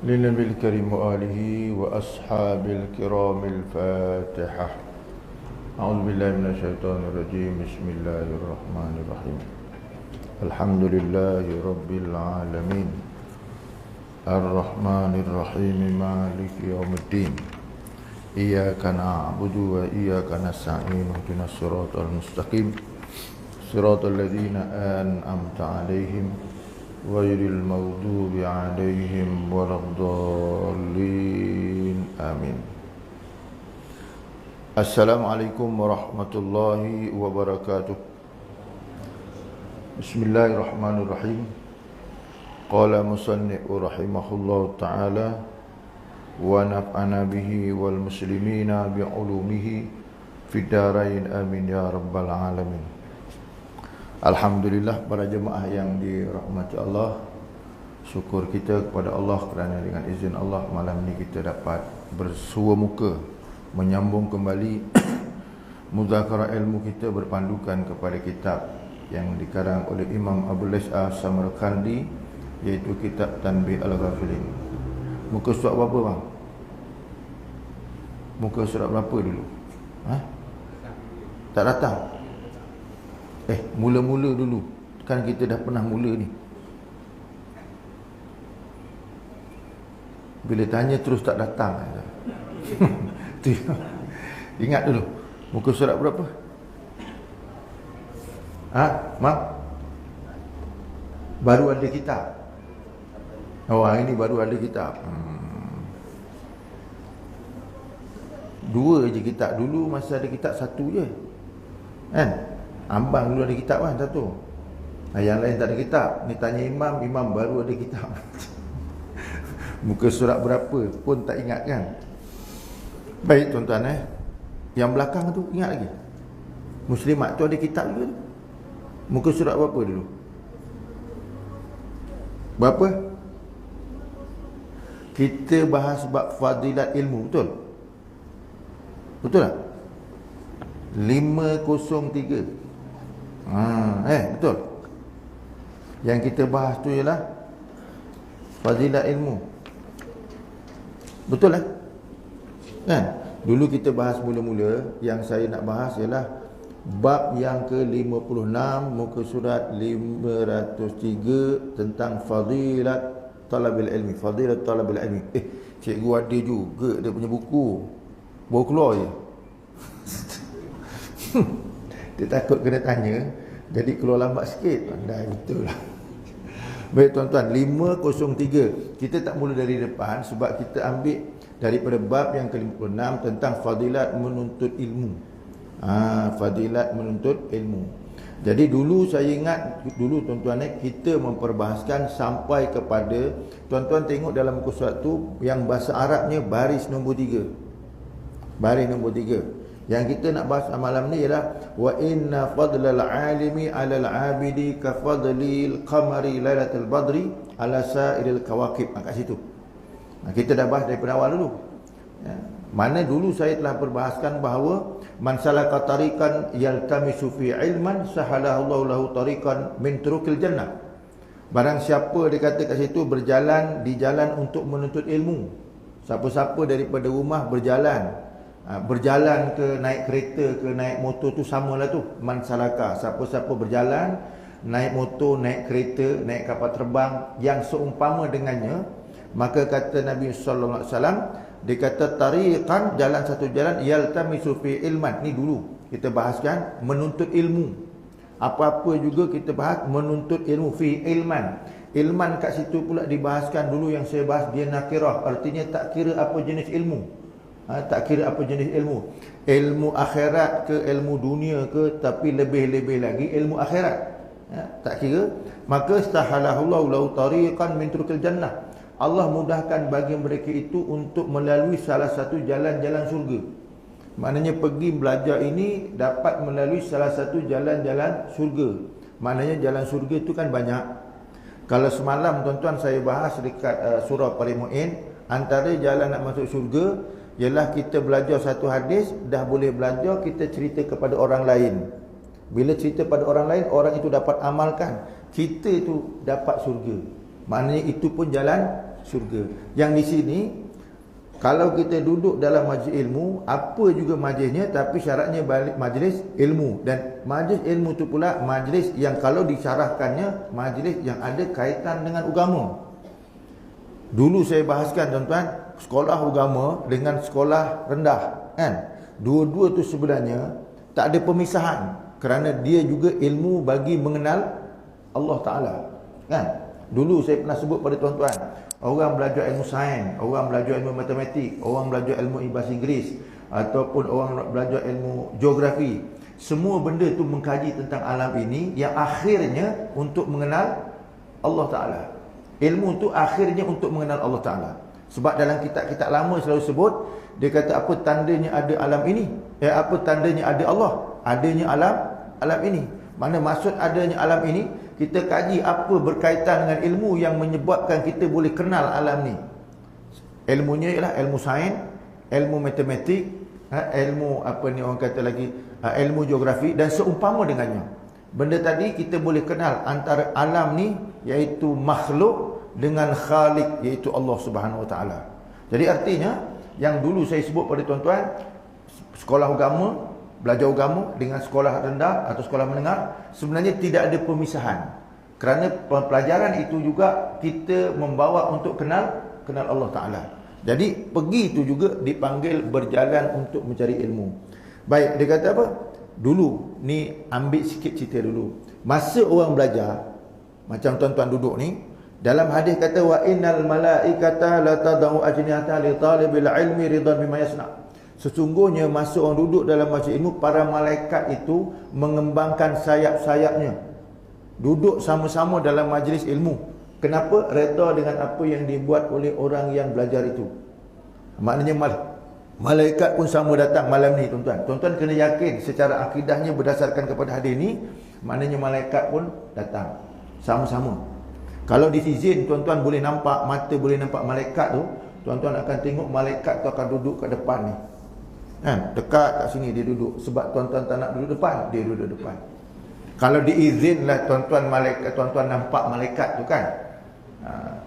للنبي الكريم وآله وأصحاب الكرام الفاتحة. أعوذ بالله من الشيطان الرجيم. بسم الله الرحمن الرحيم. الحمد لله رب العالمين الرحمن الرحيم مالك يوم الدين إياك نعبد وإياك نستعين اهدنا الصراط المستقيم صراط الذين أنعمت عليهم غير المغضوب عليهم ولا الضالين آمين. Assalamualaikum warahmatullahi wabarakatuh. Bismillahirrahmanirrahim. Qala musannifu rahimahullahu ta'ala wa naf'ana bihi wal muslimina bi'ulumihi fid darain amin ya rabbal alamin. Alhamdulillah, para jemaah yang dirahmati Allah, syukur kita kepada Allah kerana dengan izin Allah malam ini kita dapat bersua muka menyambung kembali muzakarah ilmu kita berpandukan kepada kitab yang dikarang oleh Imam Abu Layth Samarkandi, iaitu kitab Tanbih Al-Ghafilin. Muka surat berapa bang? Muka surat berapa dulu? Tak datang? Mula-mula dulu. Kan kita dah pernah mula ni. Bila tanya terus tak datang. Ingat dulu. Muka surat berapa? Mak? Baru ada kitab. Ini baru ada kitab. Dua je kitab. Dulu masa ada kitab satu je. Kan? Ambang dulu ada kitab kan satu. Yang lain tak ada kitab. Ni tanya imam baru ada kitab. Muka surat berapa pun tak ingat kan. Baik tuan-tuan, yang belakang tu ingat lagi? Muslimat tu ada kitab juga tu. Muka surat berapa dulu? Berapa? Kita bahas bab fadilat ilmu, betul? Betul tak? 503. Betul. Yang kita bahas tu ialah fadilat ilmu. Betul kan? Dulu kita bahas mula-mula, yang saya nak bahas ialah bab yang ke-56 muka surat 503 tentang fadilat talabil ilmi. Fadilat talabil ilmi. Cikgu ada juga dia punya buku. Baru keluar je. Dia takut kena tanya, jadi keluar lambat sikit. Dah betul lah. Baik tuan-tuan, 503. Kita tak mula dari depan sebab kita ambil daripada bab yang ke-56 tentang fadilat menuntut ilmu. Fadilat menuntut ilmu. Jadi dulu saya ingat, dulu tuan-tuan kita memperbahaskan sampai kepada, tuan-tuan tengok dalam muka surat tu yang bahasa Arabnya baris nombor 3. Baris nombor 3. Yang kita nak bahas malam ni ialah wa inna fadlal alimi 'alal 'abidi ka fadlil qamari lailatul badri 'ala sa'iril kawakib. Kat situ. Kita dah bahas daripada awal dulu. Mana dulu saya telah perbahaskan bahawa man salaka tariqan yaltamisu fi ilman sahalallahu lahu tariqan min turukil jannah. Barang siapa dia kata kat situ berjalan di jalan untuk menuntut ilmu. Siapa-siapa daripada rumah berjalan ke naik kereta ke naik motor tu samalah tu. Man salaka, siapa-siapa berjalan, naik motor, naik kereta, naik kapal terbang yang seumpama dengannya, maka kata Nabi sallallahu alaihi wasallam, dia kata tariqan, jalan satu jalan, yaltamisu fi ilman. Ni dulu kita bahaskan menuntut ilmu. Apa-apa juga kita bahas menuntut ilmu fi ilman. Ilman kat situ pula dibahaskan dulu yang saya bahas, dia nakirah, artinya tak kira apa jenis ilmu. Tak kira apa jenis ilmu. Ilmu akhirat ke ilmu dunia ke, tapi lebih-lebih lagi ilmu akhirat. Tak kira. Maka istahalahullahu lahu tariqan min turukil jannah. Allah mudahkan bagi mereka itu untuk melalui salah satu jalan-jalan surga. Maknanya pergi belajar ini dapat melalui salah satu jalan-jalan surga. Maknanya jalan surga itu kan banyak. Kalau semalam tuan-tuan saya bahas dekat surah Al-Mu'in, antara jalan nak masuk surga ialah kita belajar satu hadis, dah boleh belajar, kita cerita kepada orang lain. Bila cerita pada orang lain, orang itu dapat amalkan, kita itu dapat surga. Maknanya itu pun jalan syurga. Yang di sini, kalau kita duduk dalam majlis ilmu, apa juga majlisnya, tapi syaratnya majlis ilmu. Dan majlis ilmu itu pula majlis yang kalau disyarahkannya, majlis yang ada kaitan dengan agama. Dulu saya bahaskan tuan-tuan, sekolah agama dengan sekolah rendah, kan? Dua-dua tu sebenarnya tak ada pemisahan, kerana dia juga ilmu bagi mengenal Allah Ta'ala, kan? Dulu saya pernah sebut pada tuan-tuan, orang belajar ilmu sains, orang belajar ilmu matematik, orang belajar ilmu bahasa Inggeris, ataupun orang belajar ilmu geografi, semua benda tu mengkaji tentang alam ini, yang akhirnya untuk mengenal Allah Ta'ala. Ilmu tu akhirnya untuk mengenal Allah Ta'ala. Sebab dalam kitab-kitab lama selalu sebut, dia kata apa tandanya ada alam ini? Apa tandanya ada Allah? Adanya alam ini. Mana maksud adanya alam ini? Kita kaji apa berkaitan dengan ilmu yang menyebabkan kita boleh kenal alam ni. Ilmunya ialah ilmu sains, ilmu matematik, ilmu apa ni orang kata lagi, ilmu geografi dan seumpama dengannya. Benda tadi kita boleh kenal antara alam ni, iaitu makhluk, dengan Khalik, iaitu Allah Subhanahu Wa Taala. Jadi artinya yang dulu saya sebut pada tuan-tuan, sekolah agama, belajar agama dengan sekolah rendah atau sekolah menengah, sebenarnya tidak ada pemisahan. Kerana pelajaran itu juga kita membawa untuk kenal Allah Ta'ala. Jadi pergi itu juga dipanggil berjalan untuk mencari ilmu. Baik, dia kata apa? Dulu, ni ambil sikit cerita dulu. Masa orang belajar, macam tuan-tuan duduk ni, dalam hadis kata wa innal malaikata la tadau ajnihata li talibil ilmi ridan bima yasna. Sesungguhnya masa orang duduk dalam majlis ilmu, para malaikat itu mengembangkan sayap-sayapnya, duduk sama-sama dalam majlis ilmu. Kenapa? Redha dengan apa yang dibuat oleh orang yang belajar itu. Maknanya malaikat pun sama datang malam ni tuan-tuan. Tuan-tuan kena yakin secara akidahnya berdasarkan kepada hadis ni, maknanya malaikat pun datang sama-sama. Kalau diizin tuan-tuan boleh nampak, mata boleh nampak malaikat tu, tuan-tuan akan tengok malaikat tu akan duduk kat depan ni, kan? Dekat kat sini dia duduk. Sebab tuan-tuan tak nak duduk depan, dia duduk depan. Kalau diizinlah tuan-tuan nampak malaikat tu, kan?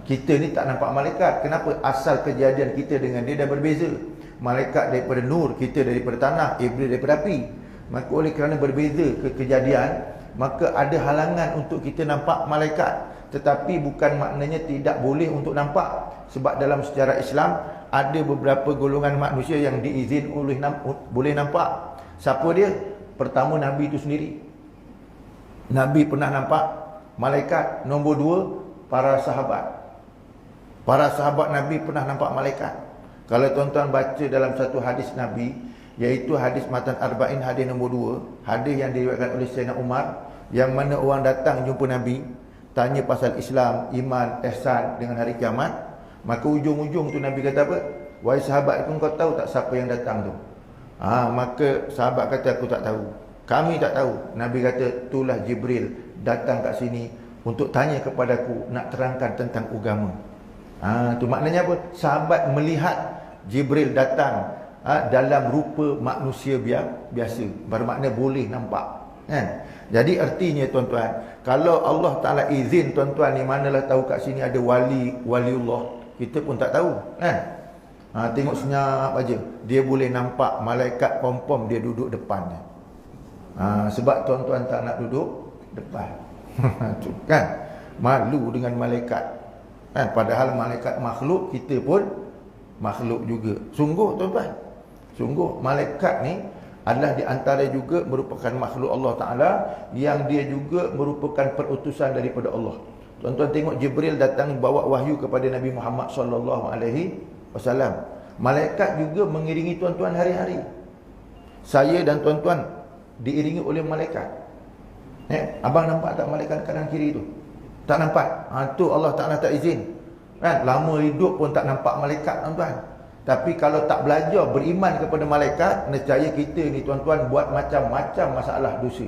Kita ni tak nampak malaikat. Kenapa? Asal kejadian kita dengan dia dah berbeza. Malaikat daripada nur, kita daripada tanah, Iblis daripada api. Maka oleh kerana berbeza kejadian, maka ada halangan untuk kita nampak malaikat. Tetapi bukan maknanya tidak boleh untuk nampak. Sebab dalam sejarah Islam ada beberapa golongan manusia yang diizin boleh nampak. Siapa dia? Pertama, Nabi itu sendiri. Nabi pernah nampak malaikat. Nombor dua, para sahabat. Para sahabat Nabi pernah nampak malaikat. Kalau tuan-tuan baca dalam satu hadis Nabi, iaitu hadis Matan Arba'in, hadis nombor 2, hadis yang diriwayatkan oleh Sayyidina Umar, yang mana orang datang jumpa Nabi, tanya pasal Islam, iman, ihsan dengan hari kiamat. Maka ujung-ujung tu Nabi kata apa? Wahai sahabat, kau tahu tak siapa yang datang tu? Maka sahabat kata, aku tak tahu. Kami tak tahu. Nabi kata, itulah Jibril datang kat sini untuk tanya kepadaku, nak terangkan tentang agama. Tu maknanya apa? Sahabat melihat Jibril datang dalam rupa manusia biasa. Bermakna boleh nampak, kan? Jadi artinya tuan-tuan, kalau Allah Ta'ala izin tuan-tuan ni, manalah tahu kat sini ada waliullah, kita pun tak tahu, kan? Tengok senyap aja, dia boleh nampak malaikat pom-pom dia duduk depan dia. Sebab tuan-tuan tak nak duduk depan. Kan? Malu dengan malaikat, kan? Padahal malaikat makhluk, kita pun makhluk juga. Sungguh tuan-tuan, sungguh malaikat ni adalah di antara juga merupakan makhluk Allah Ta'ala, yang dia juga merupakan perutusan daripada Allah. Tuan-tuan tengok Jibril datang bawa wahyu kepada Nabi Muhammad SAW. Malaikat juga mengiringi tuan-tuan hari-hari. Saya dan tuan-tuan diiringi oleh malaikat. Abang nampak tak malaikat kanan kiri tu? Tak nampak. Tu Allah Ta'ala tak izin, kan? Lama hidup pun tak nampak malaikat tuan-tuan. Tapi kalau tak belajar beriman kepada malaikat, nescaya kita ni tuan-tuan buat macam-macam masalah dosa,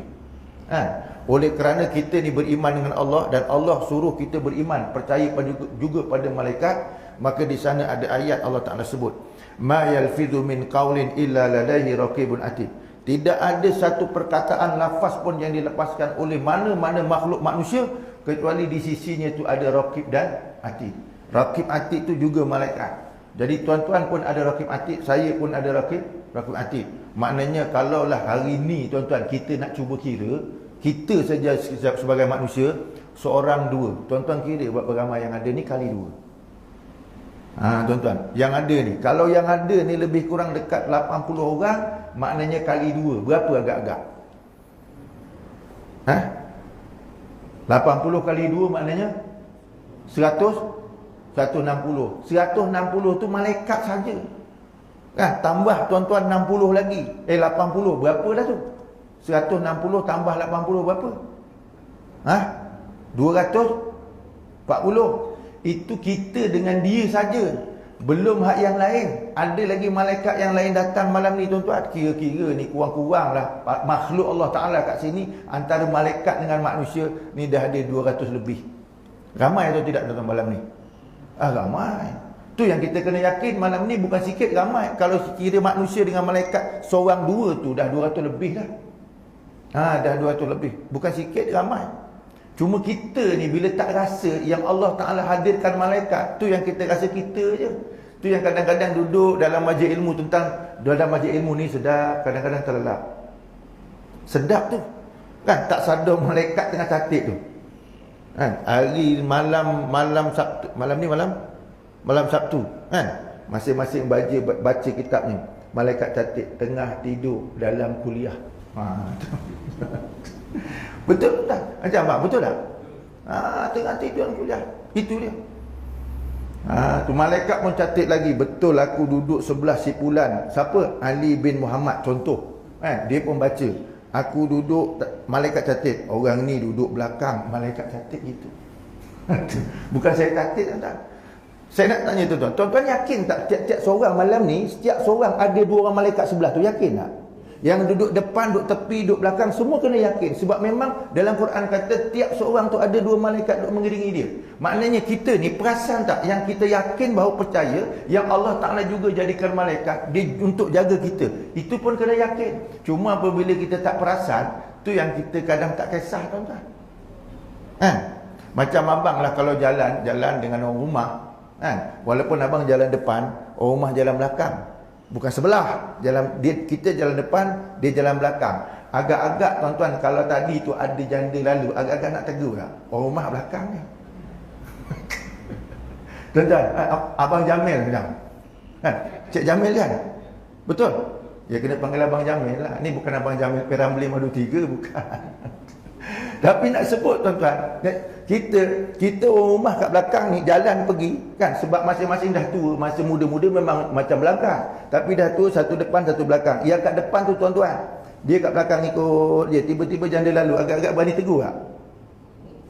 kan? Oleh kerana kita ni beriman dengan Allah, dan Allah suruh kita beriman, percaya juga pada malaikat, maka di sana ada ayat Allah Ta'ala sebut, ma yalfidhu min qaulin illa ladaihi raqibun atid. Tidak ada satu perkataan lafaz pun yang dilepaskan oleh mana-mana makhluk manusia, kecuali di sisinya tu ada raqib dan atid. Raqib atid tu juga malaikat. Jadi tuan-tuan pun ada raqib atid, saya pun ada raqib atid. Maknanya kalaulah hari ni tuan-tuan kita nak cuba kira, kita saja sebagai manusia, seorang dua. Tuan-tuan kira berapa ramai yang ada ni kali dua. Tuan-tuan, yang ada ni, kalau yang ada ni lebih kurang dekat 80 orang, maknanya kali dua. Berapa agak-agak? 80 kali 2 maknanya 160. 160 tu malaikat saja. Kan tambah tuan-tuan 60 lagi. 80 berapa dah tu? 160 tambah 80 berapa? 240. Itu kita dengan dia saja. Belum hak yang lain. Ada lagi malaikat yang lain datang malam ni tuan-tuan. Kira-kira ni kurang-kurang lah makhluk Allah Ta'ala kat sini, antara malaikat dengan manusia ni dah ada 200 lebih. Ramai atau tidak tuan-tuan malam ni? Ramai. Tu yang kita kena yakin malam ni bukan sikit, ramai. Kalau kira manusia dengan malaikat seorang dua tu dah 200 lebih dah. Dah 200 lebih. Bukan sikit, ramai. Cuma kita ni bila tak rasa yang Allah Ta'ala hadirkan malaikat, tu yang kita rasa kita je. Tu yang kadang-kadang duduk dalam majlis ilmu dalam majlis ilmu ni sedap, kadang-kadang terlelap. Sedap tu. Kan tak sadar malaikat tengah catat tu. Kan hari malam Sabtu, malam Sabtu kan, masing-masing baca kitabnya, malaikat catat tengah tidur dalam kuliah. Betul tak? Macam apa? Betul tak? Tengah tidur dalam kuliah. Itu dia. Tu malaikat pun catat lagi, betul aku duduk sebelah si fulan. Siapa? Ali bin Muhammad contoh. Dia pun baca. Aku duduk, malaikat catat. Orang ni duduk belakang, malaikat catat gitu. Bukan saya catat tuan-tuan. Saya nak tanya tuan-tuan, tuan-tuan yakin tak tiap-tiap seorang malam ni, setiap seorang ada 2 orang malaikat sebelah tu, yakin tak? Yang duduk depan, duduk tepi, duduk belakang, semua kena yakin. Sebab memang dalam Quran kata tiap seorang tu ada 2 malaikat duduk mengiringi dia. Maknanya kita ni perasan tak yang kita yakin bahawa percaya yang Allah Ta'ala juga jadikan malaikat dia untuk jaga kita. Itu pun kena yakin. Cuma apabila kita tak perasan, tu yang kita kadang tak kisah tuan-tuan. Macam abang lah kalau jalan dengan orang rumah, walaupun abang jalan depan, orang rumah jalan belakang. Bukan sebelah, kita jalan depan, dia jalan belakang. Agak-agak tuan-tuan, kalau tadi tu ada janda lalu, agak-agak nak tegur tak? Orang rumah belakang ni. Tuan-tuan, Abang Jamil macam. Cik Jamil kan? Betul? Ya kena panggil Abang Jamil lah. Ni bukan Abang Jamil Peramli Madu 3, bukan. Tapi nak sebut tuan-tuan, kita orang rumah kat belakang ni jalan pergi kan, sebab masing-masing dah tua. Masa muda-muda memang macam belakang, tapi dah tua, satu depan satu belakang. Yang kat depan tu tuan-tuan, dia kat belakang ikut dia, tiba-tiba janda lalu, agak-agak berani tegur tak?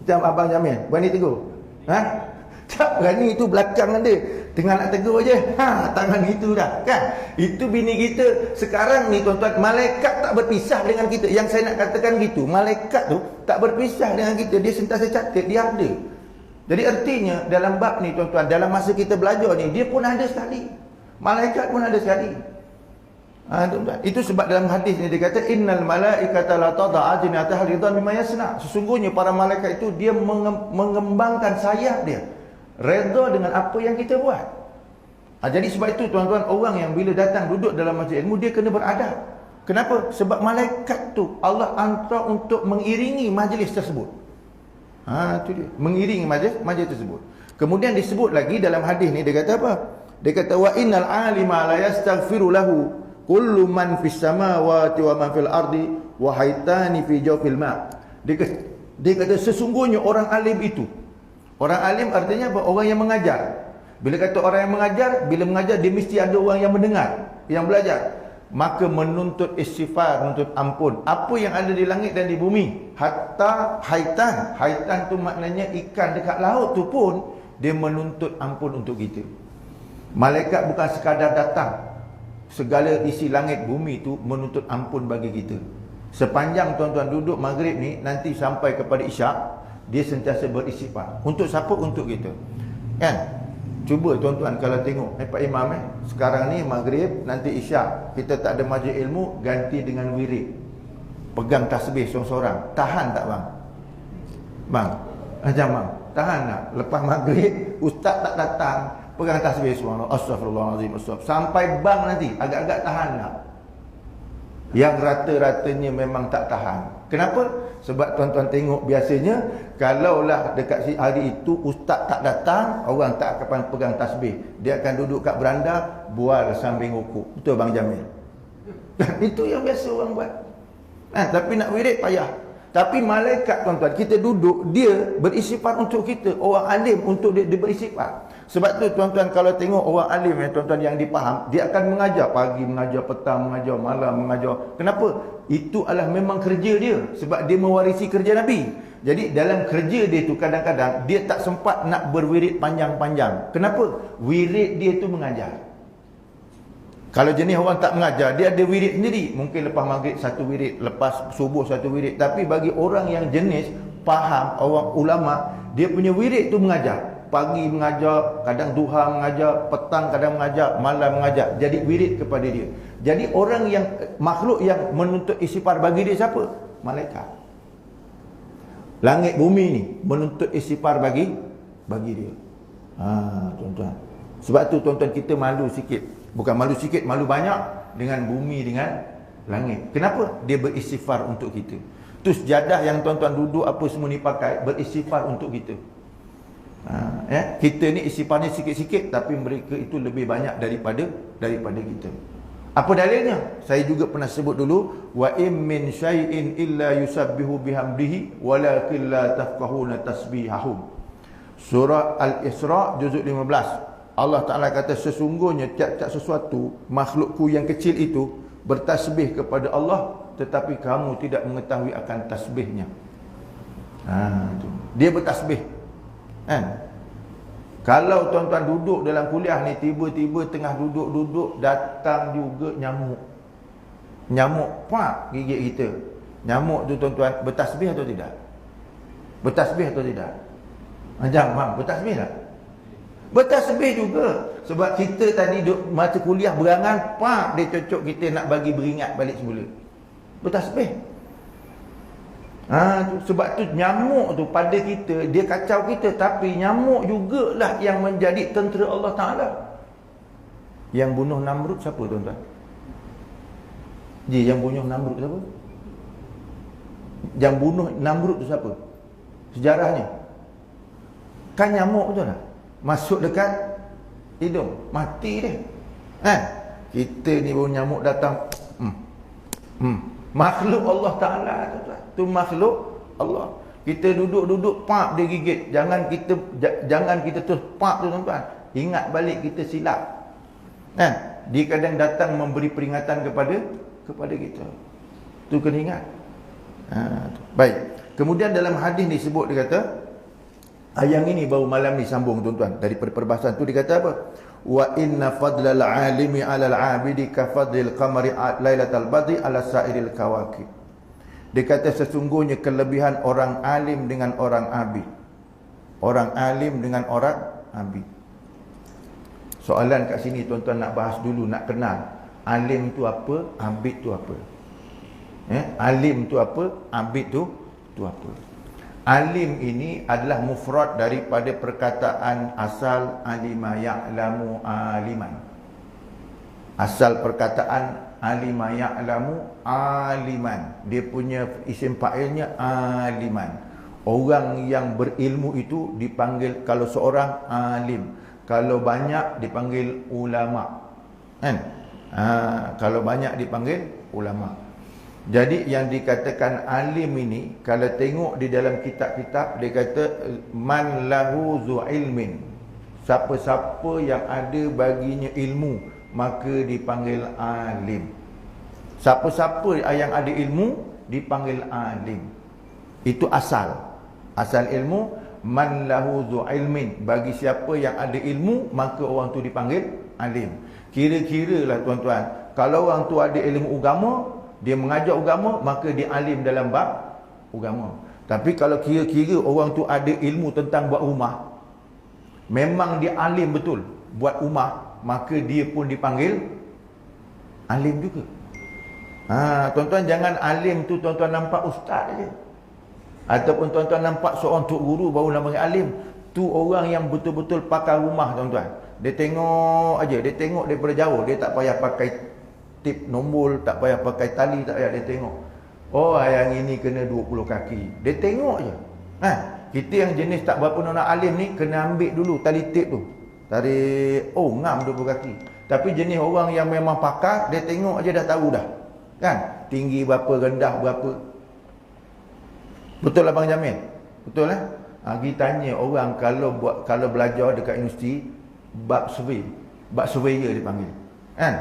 Macam Abang Jamil berani tegur? Tak berani, itu belakang dia tengah nak tegur je, tangan itu dah kan. Itu bini kita sekarang ni tuan-tuan, malaikat tak berpisah dengan kita. Yang saya nak katakan gitu, malaikat tu tak berpisah dengan kita, dia sentiasa catat, dia ada. Jadi artinya dalam bab ni tuan-tuan, dalam masa kita belajar ni, dia pun ada sekali, malaikat pun ada sekali. Tuan-tuan, itu sebab dalam hadis ni dia kata innal malaikata la tad'a ajnihataha ridwan bima yasna. Sesungguhnya para malaikat itu dia mengembangkan sayap dia redha dengan apa yang kita buat. Jadi sebab itu tuan-tuan, orang yang bila datang duduk dalam majlis ilmu, dia kena beradab. Kenapa? Sebab malaikat tu Allah hantar untuk mengiringi majlis tersebut. Itu dia, mengiringi majlis tersebut. Kemudian disebut lagi dalam hadis ni, dia kata apa? Dia kata wa innal alima la yastaghfiru lahu kullu man fis samawati wa man fil ardi wa haitani fi jawfil ma. Dia kata sesungguhnya orang alim itu, orang alim artinya apa? Orang yang mengajar. Bila kata orang yang mengajar, bila mengajar dia mesti ada orang yang mendengar, yang belajar. Maka menuntut istighfar, menuntut ampun apa yang ada di langit dan di bumi. Hatta haitan. Haitan tu maknanya ikan dekat laut tu pun dia menuntut ampun untuk kita. Malaikat bukan sekadar datang, segala isi langit bumi tu menuntut ampun bagi kita. Sepanjang tuan-tuan duduk maghrib ni, nanti sampai kepada isyak, dia sentiasa beristighfar. Untuk siapa? Untuk kita. Kan? Cuba tuan-tuan kalau tengok Pak Imam sekarang ni maghrib, nanti isyak, kita tak ada majlis ilmu, ganti dengan wirid. Pegang tasbih seorang-seorang. Tahan tak bang? Bang, Macam tahan tak? Lepas maghrib, ustaz tak datang, pegang tasbih subhanallah, astagfirullahalazim, sampai bang nanti, agak-agak tahan tak? Yang rata-ratanya memang tak tahan. Kenapa? Sebab tuan-tuan tengok biasanya, kalaulah dekat hari itu ustaz tak datang, orang tak akan pegang tasbih. Dia akan duduk kat beranda, bual sambil ngukuk. Betul Bang Jamil? Itu yang biasa orang buat. Tapi nak wirid payah. Tapi malaikat tuan-tuan, kita duduk, dia beristighfar untuk kita. Orang alim untuk dia beristighfar. Sebab tu tuan-tuan kalau tengok orang alim tuan-tuan yang dipaham, dia akan mengajar pagi, mengajar petang, mengajar malam, mengajar. Kenapa? Itu adalah memang kerja dia. Sebab dia mewarisi kerja Nabi. Jadi dalam kerja dia tu kadang-kadang dia tak sempat nak berwirid panjang-panjang. Kenapa? Wirid dia tu mengajar. Kalau jenis orang tak mengajar, dia ada wirid sendiri. Mungkin lepas maghrib satu wirid, lepas subuh satu wirid. Tapi bagi orang yang jenis faham, orang ulama, dia punya wirid tu mengajar. Pagi mengajar, kadang duha mengajar, petang kadang mengajar, malam mengajar. Jadi wirid kepada dia. Jadi orang yang, makhluk yang menuntut istighfar bagi dia siapa? Malaikat. Langit bumi ni menuntut istighfar bagi dia. Tuan-tuan. Sebab tu tuan-tuan kita malu sikit. Bukan malu sikit, malu banyak dengan bumi, dengan langit. Kenapa? Dia beristighfar untuk kita. Tu sejadah yang tuan-tuan duduk apa semua ni pakai, beristighfar untuk kita. Kita ni istighfarnya sikit-sikit, tapi mereka itu lebih banyak daripada kita. Apa dalilnya? Saya juga pernah sebut dulu, wa in min syai'in illa yusabbihu bihamdihi walakin la tafqahuna tasbihahum. Surah Al-Isra juzuk 15. Allah Ta'ala kata, sesungguhnya tiap-tiap sesuatu makhlukku yang kecil itu bertasbih kepada Allah, tetapi kamu tidak mengetahui akan tasbihnya. Dia bertasbih. Kalau tuan-tuan duduk dalam kuliah ni, tiba-tiba tengah duduk-duduk datang juga nyamuk. Nyamuk pak gigit kita. Nyamuk tu tuan-tuan bertasbih atau tidak? Bertasbih atau tidak? Jangan bertasbih tak? Bertasbih juga. Sebab kita tadi duduk masa kuliah berangan, pak dia cocok kita nak bagi beringat balik semula. Bertasbih. Sebab tu nyamuk tu pada kita, dia kacau kita, tapi nyamuk jugalah yang menjadi tentera Allah Ta'ala. Yang bunuh Namrud siapa tuan-tuan? Yang bunuh Namrud siapa? Yang bunuh Namrud tu siapa? Sejarahnya kan nyamuk betul tak? Masuk dekat hidung, mati dia. Kita ni baru nyamuk datang. Makhluk Allah Ta'ala tu makhluk Allah. Kita duduk-duduk pak dia gigit. Jangan kita terus pak tu tuan-tuan. Ingat balik kita silap. Dia kadang datang memberi peringatan kepada kita. Tu kena ingat. Baik. Kemudian dalam hadis ni sebut, dia kata, yang ini baru malam ni sambung tuan-tuan. Daripada perbahasan tu dia kata apa? Wa inna fadlal alimi 'alal 'abidi ka fadlil qamari lailatal badri 'ala sa'iril kawakib. Dia kata sesungguhnya kelebihan orang alim dengan orang abid. Orang alim dengan orang abid. Soalan kat sini tuan-tuan nak bahas dulu, nak kenal. Alim tu apa? Abid tu apa? Alim tu apa? Abid tu apa? Alim ini adalah mufrad daripada perkataan asal alima ya'lamu aliman. Asal perkataan alima ya'lamu aliman. Dia punya isim fa'ilnya aliman. Orang yang berilmu itu dipanggil, kalau seorang alim, kalau banyak dipanggil ulama. Kalau banyak dipanggil ulama. Jadi yang dikatakan alim ini, kalau tengok di dalam kitab-kitab, dia kata man lahu zu ilmin. Siapa-siapa yang ada baginya ilmu, maka dipanggil alim. Siapa-siapa yang ada ilmu dipanggil alim. Itu asal ilmu, man lahu zu ilmin. Bagi siapa yang ada ilmu, maka orang tu dipanggil alim. Kira-kiralah tuan-tuan, kalau orang tu ada ilmu agama, dia mengajar agama, maka dia alim dalam bab agama. Tapi kalau kira-kira orang tu ada ilmu tentang buat rumah, memang dia alim betul buat rumah, maka dia pun dipanggil alim juga. Tuan-tuan jangan alim tu tuan-tuan nampak ustaz aja. Ataupun tuan-tuan nampak seorang tok guru baru nama alim, tu orang yang betul-betul pakar rumah tuan-tuan. Dia tengok aja, dia tengok daripada jauh, dia tak payah pakai tip nombor, tak payah pakai tali, tak payah, dia tengok. Oh, yang ini kena 20 kaki. Dia tengok je. Kita yang jenis tak berapa nak alim ni kena ambil dulu tali tip tu. Tarik, oh ngam 20 kaki. Tapi jenis orang yang memang pakar, dia tengok aja dah tahu dah. Kan? Tinggi berapa, rendah berapa. Betul Abang Jamil? Betul lah? Kita tanya orang kalau belajar dekat universiti bab surveyor dia panggil. Kan?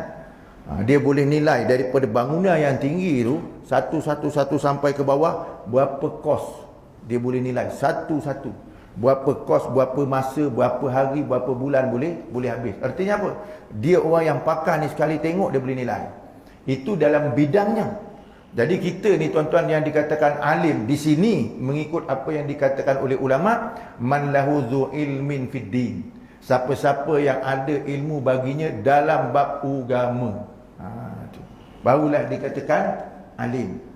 Dia boleh nilai daripada bangunan yang tinggi tu satu-satu sampai ke bawah berapa kos dia boleh nilai satu-satu. Berapa kos, berapa masa, berapa hari, berapa bulan boleh habis. Artinya apa? Dia orang yang pakar ni sekali tengok dia boleh nilai. Itu dalam bidangnya. Jadi kita ni tuan-tuan yang dikatakan alim di sini mengikut apa yang dikatakan oleh ulama, man lahu zu ilmin fid din. Siapa-siapa yang ada ilmu baginya dalam bab agama. Barulah dikatakan alim.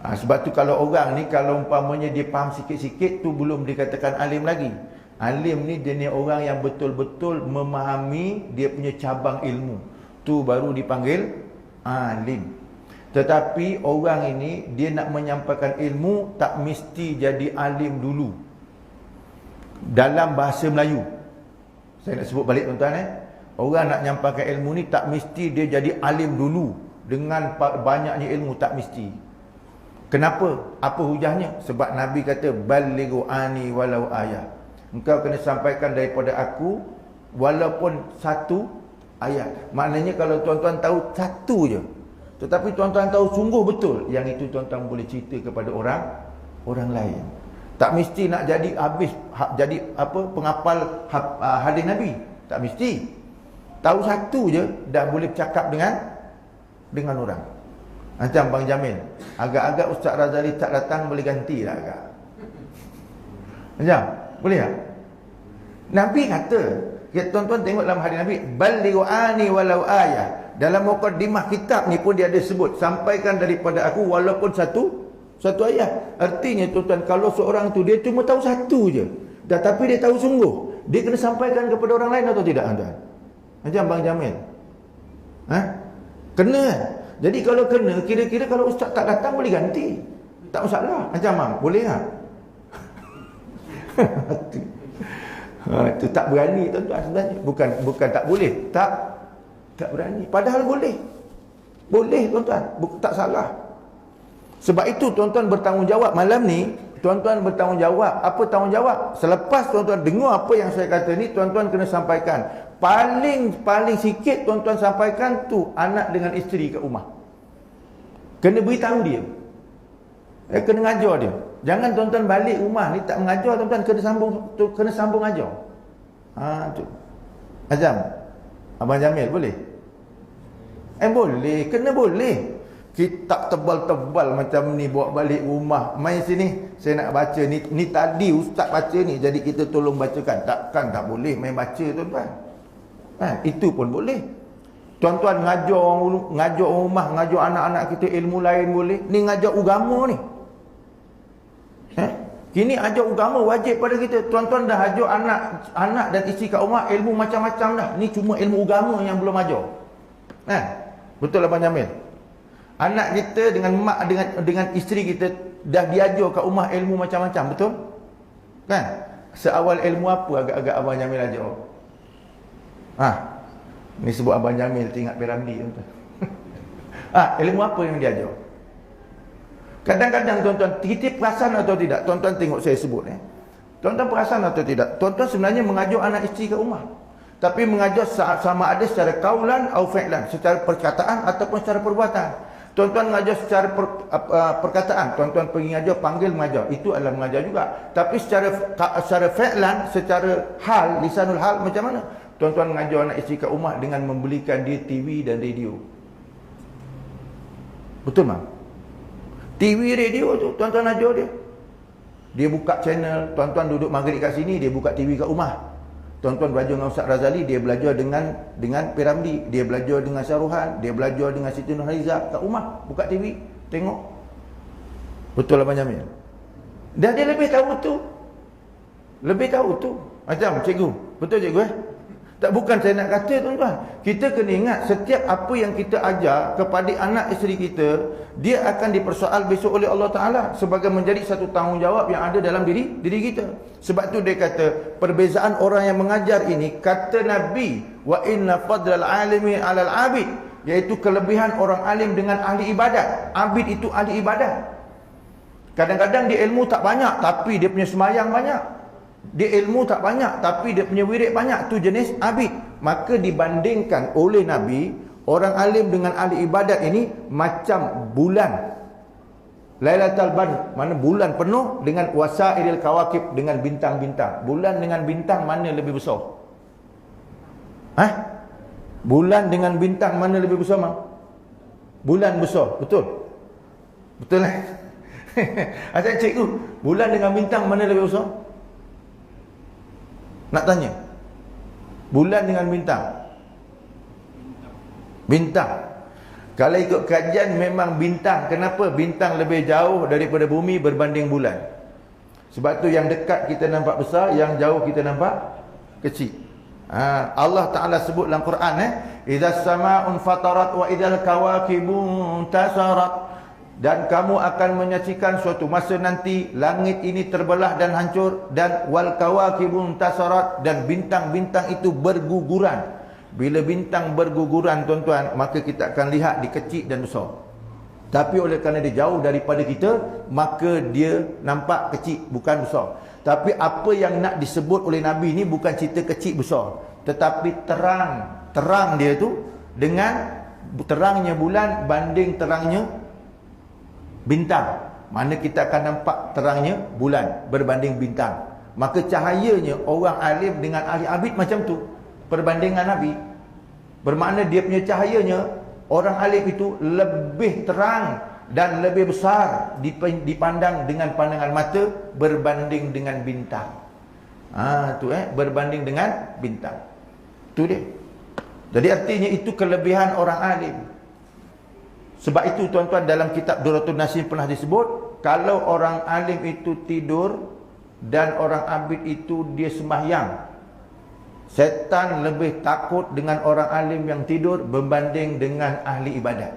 Sebab tu kalau orang ni kalau umpamanya dia faham sikit-sikit tu belum dikatakan alim lagi. Alim ni jenis orang yang betul-betul memahami dia punya cabang ilmu. Tu baru dipanggil alim. Tetapi orang ini dia nak menyampaikan ilmu tak mesti jadi alim dulu. Dalam bahasa Melayu. Saya nak sebut balik tuan-tuan Orang nak nyampaikan ilmu ni tak mesti dia jadi alim dulu. Dengan banyaknya ilmu tak mesti. Kenapa? Apa hujahnya? Sebab Nabi kata balighu ani walau ayat. Engkau kena sampaikan daripada aku walaupun satu ayat. Maknanya kalau tuan-tuan tahu satu je, tetapi tuan-tuan tahu sungguh betul, yang itu tuan-tuan boleh cerita kepada orang lain. Tak mesti nak jadi habis jadi penghafal hadis Nabi. Tak mesti. Tahu satu je dah boleh bercakap dengan orang. Macam Bang Jamil, agak-agak Ustaz Razali tak datang boleh ganti lah agak. Macam, boleh tak? Nabi kata, tuan-tuan tengok dalam hadis Nabi, balighu ani walau ayat. Dalam mukadimah kitab ni pun dia ada sebut, sampaikan daripada aku walaupun satu ayat. Artinya tuan-tuan, kalau seorang tu dia cuma tahu satu je, tapi dia tahu sungguh, dia kena sampaikan kepada orang lain atau tidak tuan? Macam Bang Jamil. Kena kan? Jadi kalau kena, kira-kira kalau ustaz tak datang boleh ganti. Tak masalah. Macam Mam, boleh tak? Itu tak berani tuan-tuan sebenarnya. Bukan tak boleh. Tak berani. Padahal boleh. Boleh tuan-tuan. Tak salah. Sebab itu tuan-tuan bertanggungjawab malam ni. Tuan-tuan bertanggungjawab. Apa tanggungjawab? Selepas tuan-tuan dengar apa yang saya kata ni, tuan-tuan kena sampaikan. Paling sikit tuan-tuan sampaikan tu anak dengan isteri kat rumah. Kena beritahu dia. Kena ngajar dia. Jangan tuan-tuan balik rumah ni tak mengajar, tuan-tuan kena sambung ajar. Tu. Azam. Abang Jamil boleh? Boleh, kena boleh. Kitab tebal-tebal macam ni bawa balik rumah. Mai sini, saya nak baca ni tadi ustaz baca ni, jadi kita tolong bacakan. Takkan tak boleh main baca tuan-tuan. Itu pun boleh. Tuan-tuan ngajar rumah, ngajar anak-anak kita ilmu lain boleh. Ni ngajar agama ni. Kini ajar agama wajib pada kita. Tuan-tuan dah ajar anak dan isteri kat rumah ilmu macam-macam dah. Ni cuma ilmu agama yang belum ajar. Betul Abang Jamil? Anak kita dengan mak dengan isteri kita dah diajar kat rumah ilmu macam-macam, betul? Kan? Seawal ilmu apa agak-agak Abang Jamil ajar? Ni sebut Abang Jamil teringat Piramdi tuan-tuan. Ilmu apa yang dia ajar? Kadang-kadang tuan-tuan, kita perasan atau tidak? Tuan-tuan tengok saya sebut Tuan-tuan perasan atau tidak? Tuan-tuan sebenarnya mengajar anak isteri kat rumah. Tapi mengajar sama ada secara kaulan atau fi'lan, secara perkataan ataupun secara perbuatan. Tuan-tuan mengajar secara perkataan, tuan-tuan pergi mengajar, panggil mengajar, itu adalah mengajar juga. Tapi secara fi'lan, secara hal, lisanul hal macam mana? Tuan-tuan mengajar anak isteri kat rumah dengan membelikan dia TV dan radio. Betul tak? TV, radio tu tuan-tuan ajar dia. Dia buka channel, tuan-tuan duduk maghrib kat sini, dia buka TV kat rumah. Tuan-tuan belajar dengan Ustaz Razali, dia belajar dengan Piramdi, dia belajar dengan Syaruhan, dia belajar dengan Siti Nurhaliza kat rumah, buka TV, tengok. Betul Abang Jamil? Dan dia lebih tahu tu. Lebih tahu tu. Macam cikgu. Betul cikgu Tak, bukan saya nak kata tuan-tuan. Kita kena ingat setiap apa yang kita ajar kepada anak isteri kita, dia akan dipersoal besok oleh Allah Ta'ala sebagai menjadi satu tanggungjawab yang ada dalam diri kita. Sebab tu dia kata, perbezaan orang yang mengajar ini, kata Nabi, wa inna fadlal alimi alal abid, iaitu kelebihan orang alim dengan ahli ibadat. Abid itu ahli ibadat. Kadang-kadang dia ilmu tak banyak, tapi dia punya semayang banyak. Dia ilmu tak banyak, tapi dia punya wirid banyak. Tu jenis abid. Maka dibandingkan oleh Nabi, orang alim dengan ahli ibadat ini macam bulan Lailatul Badr, mana bulan penuh dengan wasairil kawakib, dengan bintang-bintang. Bulan dengan bintang mana lebih besar? Bulan dengan bintang mana lebih besar, Mak? Bulan besar, betul? Betul lah. Asal cikgu, bulan dengan bintang mana lebih besar? Nak tanya. Bulan dengan bintang. Bintang. Kalau ikut kajian memang bintang. Kenapa? Bintang lebih jauh daripada bumi berbanding bulan. Sebab tu yang dekat kita nampak besar, yang jauh kita nampak kecil. Allah Ta'ala sebut dalam Quran, idza sama'un fatarat wa idzal kawakibun tasarat. Dan kamu akan menyaksikan suatu masa nanti langit ini terbelah dan hancur, dan wal kawakibun tasarat, dan bintang-bintang itu berguguran. Bila bintang berguguran tuan-tuan, maka kita akan lihat dia kecil dan besar. Tapi oleh kerana dia jauh daripada kita, maka dia nampak kecil, bukan besar. Tapi apa yang nak disebut oleh Nabi ni bukan cerita kecil besar, tetapi terang dia tu dengan terangnya bulan banding terangnya bintang. Mana kita akan nampak terangnya bulan berbanding bintang. Maka cahayanya orang alim dengan ahli abid macam tu perbandingan Nabi. Bermakna dia punya cahayanya, orang alim itu lebih terang dan lebih besar dipandang dengan pandangan mata berbanding dengan bintang. Berbanding dengan bintang. Tu dia. Jadi artinya itu kelebihan orang alim. Sebab itu tuan-tuan, dalam kitab Duratul Nasim pernah disebut, kalau orang alim itu tidur dan orang abid itu dia sembahyang, setan lebih takut dengan orang alim yang tidur berbanding dengan ahli ibadat.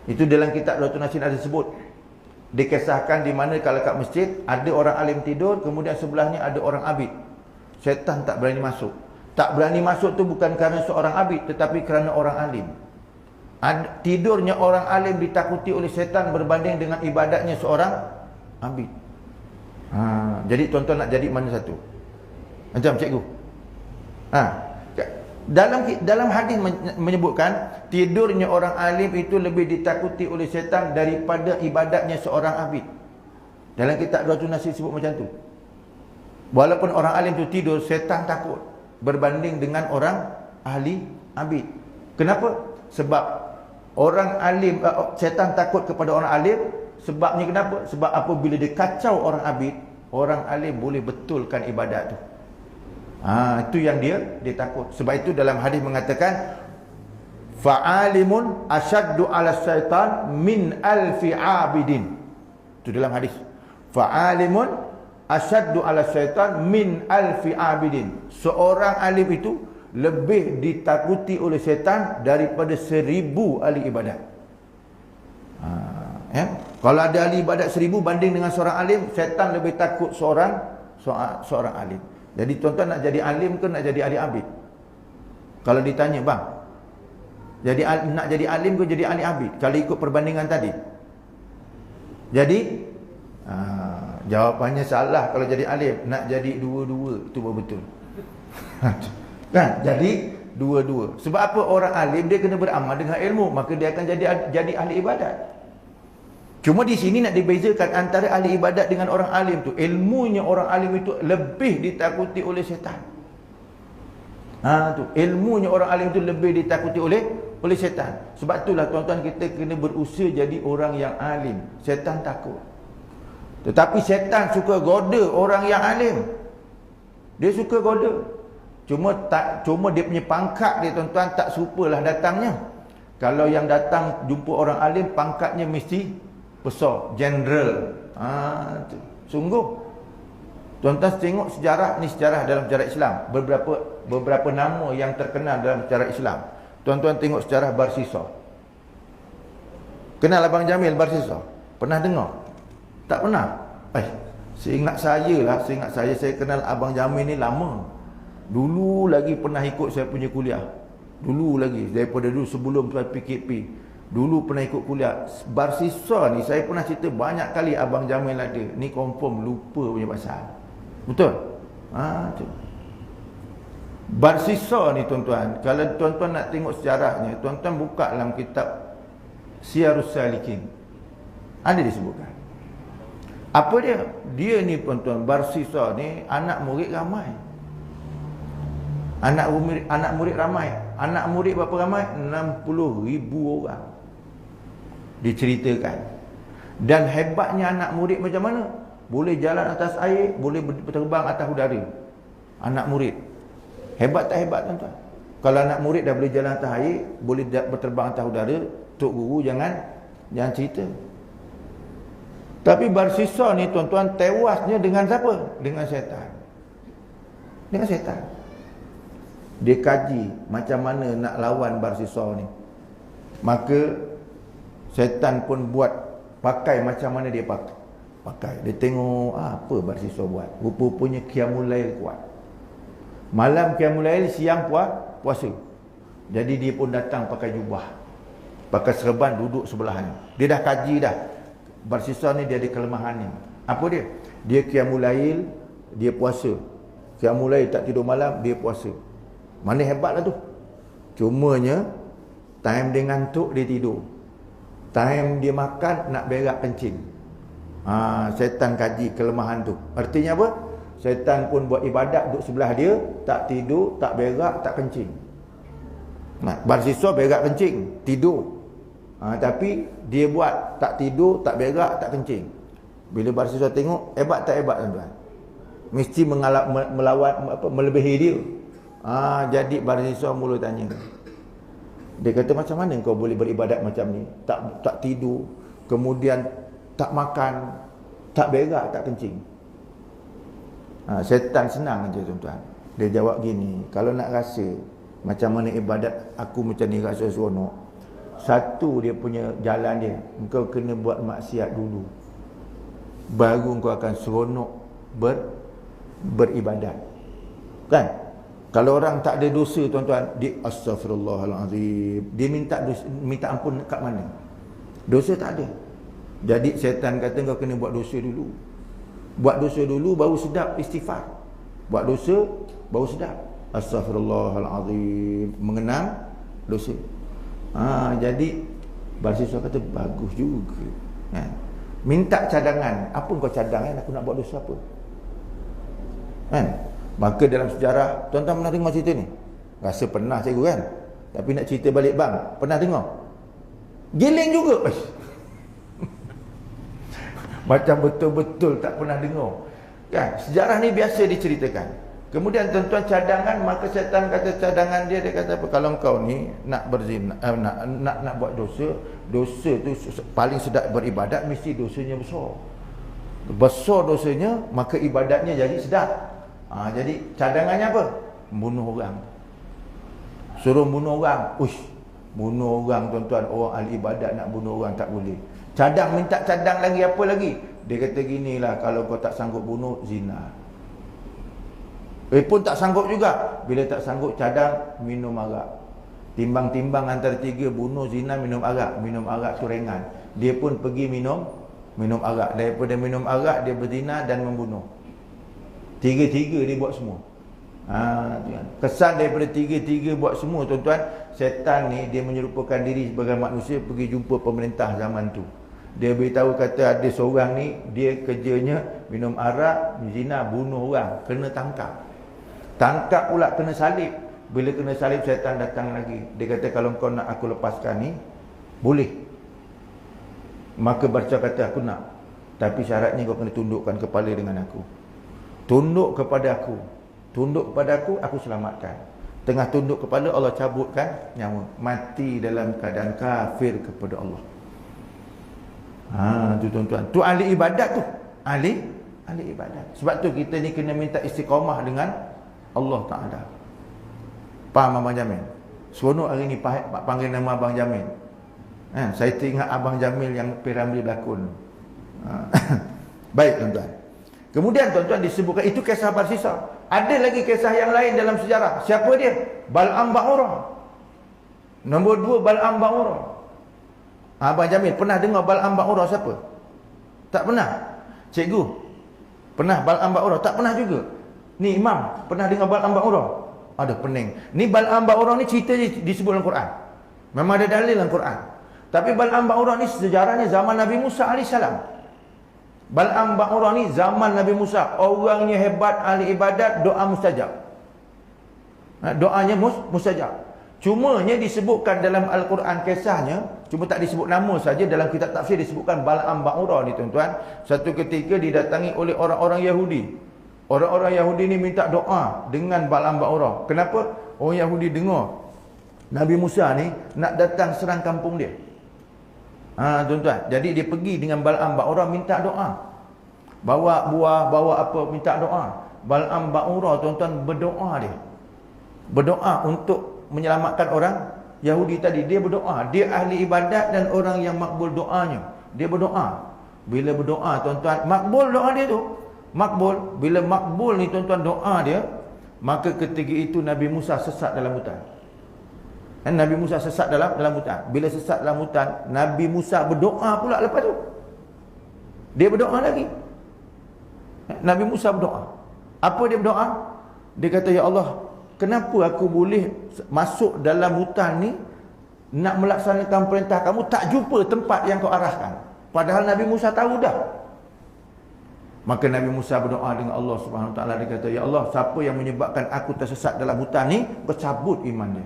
Itu dalam kitab Duratul Nasim ada disebut. Dikisahkan di mana kalau kat masjid ada orang alim tidur, kemudian sebelahnya ada orang abid. Setan tak berani masuk. Tak berani masuk tu bukan kerana seorang abid, tetapi kerana orang alim. Tidurnya orang alim ditakuti oleh setan berbanding dengan ibadatnya seorang abid. Jadi tuan-tuan nak jadi mana satu? Macam cikgu. Dalam hadis menyebutkan tidurnya orang alim itu lebih ditakuti oleh setan daripada ibadatnya seorang abid. Dalam kitab Duratul Nasim sebut macam tu. Walaupun orang alim tu tidur, setan takut berbanding dengan orang ahli abid. Kenapa? Sebab orang alim, setan takut kepada orang alim. Sebabnya kenapa? Sebab apabila dia kacau orang abid, orang alim boleh betulkan ibadat tu. Itu yang dia takut. Sebab itu dalam hadis mengatakan fa'alimun asyaddu 'ala syaitan min alfi 'abidin. Itu dalam hadis. Fa'alimun asyaddu 'ala syaitan min alfi 'abidin. Seorang alim itu lebih ditakuti oleh setan daripada 1000 ahli ibadat. Kalau ada ahli ibadat 1000 banding dengan seorang alim, setan lebih takut seorang alim. Jadi tuan-tuan nak jadi alim ke nak jadi ahli abid? Kalau ditanya, bang, nak jadi alim ke jadi ahli abid? Kalau ikut perbandingan tadi. Jadi jawapannya salah. Kalau jadi alim, nak jadi dua-dua, itu betul. Kan? Jadi dua-dua. Sebab apa? Orang alim dia kena beramal dengan ilmu, maka dia akan jadi ahli ibadat. Cuma di sini nak dibezakan antara ahli ibadat dengan orang alim tu. Ilmunya orang alim itu lebih ditakuti oleh setan. Ilmunya orang alim itu lebih ditakuti oleh setan. Sebab itulah tuan-tuan, kita kena berusaha jadi orang yang alim. Setan takut. Tetapi setan suka goda orang yang alim. Dia suka goda. Cuma dia punya pangkat dia tuan-tuan tak serupalah datangnya. Kalau yang datang jumpa orang alim, pangkatnya mesti besar, general. Sungguh. Tuan-tuan tengok sejarah ni, sejarah dalam sejarah Islam. Beberapa nama yang terkenal dalam sejarah Islam. Tuan-tuan tengok sejarah Barsisa. Kenal Abang Jamil Barsisa? Pernah dengar? Tak pernah? Seingat saya kenal Abang Jamil ni lama. Dulu lagi pernah ikut saya punya kuliah. Dulu lagi, daripada dulu sebelum PKP. Dulu pernah ikut kuliah. Barsisa ni saya pernah cerita banyak kali Abang Jamil ada. Ni confirm lupa punya pasal. Betul? Tu. Barsisa ni tuan-tuan, kalau tuan-tuan nak tengok sejarahnya, tuan-tuan buka dalam kitab Siyarus Salikin. Ada disebutkan. Apa dia? Dia ni tuan-tuan, Barsisa ni anak murid ramai. Anak murid ramai. Anak murid berapa ramai? 60,000 orang. Diceritakan. Dan hebatnya anak murid macam mana? Boleh jalan atas air, boleh berterbang atas udara. Anak murid. Hebat tak hebat tuan-tuan? Kalau anak murid dah boleh jalan atas air, boleh berterbang atas udara, Tok Guru jangan cerita. Tapi Barsisa ni tuan-tuan tewasnya dengan siapa? Dengan syaitan. Dengan syaitan. Dia kaji macam mana nak lawan Barsisa ni. Maka syaitan pun buat pakai macam mana dia pakai. Dia tengok apa Barsisa buat. Rupa-rupanya Qiyamul Lail kuat. Malam Qiyamul Lail, siang puasa. Jadi dia pun datang pakai jubah, pakai serban, duduk sebelahnya. Dia dah kaji dah. Barsisa ni dia ada kelemahannya. Apa dia? Dia Qiyamul Lail, dia puasa. Qiyamul Lail tak tidur malam, dia puasa. Mana hebatlah tu. Cumanya time dia ngantuk, dia tidur. Time dia makan, nak berak kencing. Syaitan kaji kelemahan tu. Artinya apa? Syaitan pun buat ibadat duduk sebelah dia, tak tidur, tak berak, tak kencing. Barsisa berak kencing, tidur. Tapi dia buat tak tidur, tak berak, tak kencing. Bila Barsisa tengok, hebat tak hebat tuan-tuan? Mesti melebihi dia. Jadi Barsisa mula tanya. Dia kata, macam mana kau boleh beribadat macam ni? Tak tidur, kemudian tak makan, tak berak, tak kencing. Syaitan senang aja tuan-tuan. Dia jawab gini, kalau nak rasa macam mana ibadat aku macam ni rasa seronok, satu dia punya jalan dia, engkau kena buat maksiat dulu, baru engkau akan seronok beribadat. Kan? Kalau orang tak ada dosa tuan-tuan, dia astaghfirullahalazim, dia minta ampun kat mana? Dosa tak ada. Jadi syaitan kata kau kena buat dosa dulu. Buat dosa dulu baru sedap istighfar. Buat dosa baru sedap astaghfirullahalazim, mengenang dosa. Jadi Barsisa kata bagus juga. Minta cadangan. Apa kau cadang aku nak buat dosa apa? Maka dalam sejarah, tuan-tuan pernah dengar cerita ni? Rasa pernah cikgu kan? Tapi nak cerita balik bang, pernah dengar? Geleng juga. Macam betul-betul tak pernah dengar. Kan? Sejarah ni biasa diceritakan. Kemudian tuan-tuan cadangan, maka syaitan kata cadangan dia kata apa? Kalau kau ni nak berzina, nak buat dosa tu paling sedap beribadat, mesti dosanya besar. Besar dosanya, maka ibadatnya jadi sedap. Jadi cadangannya apa? Bunuh orang. Suruh bunuh orang. Bunuh orang tuan-tuan, orang ahli ibadat nak bunuh orang tak boleh. Cadang, minta cadang lagi, apa lagi? Dia kata ginilah, kalau kau tak sanggup bunuh, zina. Pun tak sanggup juga. Bila tak sanggup, cadang, minum arak. Timbang-timbang antara tiga, bunuh, zina, minum arak. Minum arak tu ringan. Dia pun pergi minum arak. Daripada minum arak, dia berzina dan membunuh. Tiga-tiga dia buat semua. Kesan daripada tiga-tiga buat semua tuan-tuan, syaitan ni dia menyerupakan diri sebagai manusia, pergi jumpa pemerintah zaman tu. Dia beritahu kata ada seorang ni, dia kerjanya minum arak, zina, bunuh orang, kena tangkap. Tangkap pula kena salib. Bila kena salib, syaitan datang lagi. Dia kata kalau kau nak aku lepaskan ni, boleh. Maka Barsisa kata aku nak. Tapi syaratnya kau kena tundukkan kepala dengan aku. Tunduk kepada aku. Tunduk kepada aku selamatkan. Tengah tunduk kepala, Allah cabutkan nyawa. Mati dalam keadaan kafir kepada Allah. Tu tuan-tuan, tu ahli ibadat tu. Ahli ibadat. Sebab tu kita ni kena minta istiqamah dengan Allah Ta'ala. Faham Abang Jamil? Seronok hari ni panggil nama Abang Jamil. Saya teringat Abang Jamil yang Piramli berlakon. Baik tuan-tuan. Kemudian tuan-tuan disebutkan itu kisah Barsisa. Ada lagi kisah yang lain dalam sejarah. Siapa dia? Bal'am Ba'urah. Nombor 2, Bal'am Ba'urah. Abang Jamil pernah dengar Bal'am Ba'urah siapa? Tak pernah. Cikgu pernah Bal'am Ba'urah? Tak pernah juga. Ni Imam pernah dengar Bal'am Ba'urah? Ada pening. Ni Bal'am Ba'urah ni cerita disebut dalam Quran. Memang ada dalil dalam Quran. Tapi Bal'am Ba'urah ni sejarahnya zaman Nabi Musa AS. Bal'am Ba'urah ni zaman Nabi Musa. Orangnya hebat, ahli ibadat, doa mustajab. Doanya mustajab. Cumanya disebutkan dalam Al-Quran kisahnya, cuma tak disebut nama saja. Dalam kitab tafsir disebutkan Bal'am Ba'urah ni tuan-tuan, satu ketika didatangi oleh orang-orang Yahudi. Orang-orang Yahudi ni minta doa dengan Bal'am Ba'urah. Kenapa? Orang Yahudi dengar Nabi Musa ni nak datang serang kampung dia. Tuan-tuan, jadi dia pergi dengan Bal'am Ba'urah minta doa. Bawa buah, bawa apa, minta doa. Bal'am Ba'urah tuan-tuan berdoa dia. Berdoa untuk menyelamatkan orang Yahudi tadi. Dia berdoa. Dia ahli ibadat dan orang yang makbul doanya. Dia berdoa. Bila berdoa tuan-tuan, makbul doa dia tu. Makbul. Bila makbul ni tuan-tuan doa dia, maka ketika itu Nabi Musa sesat dalam hutan. Nabi Musa sesat dalam hutan. Bila sesat dalam hutan, Nabi Musa berdoa pula lepas tu. Dia berdoa lagi. Nabi Musa berdoa. Apa dia berdoa? Dia kata, ya Allah, kenapa aku boleh masuk dalam hutan ni nak melaksanakan perintah kamu, tak jumpa tempat yang kau arahkan. Padahal Nabi Musa tahu dah. Maka Nabi Musa berdoa dengan Allah Subhanahu Wa Taala. Dia kata, ya Allah, siapa yang menyebabkan aku tersesat dalam hutan ni, bercabut iman dia.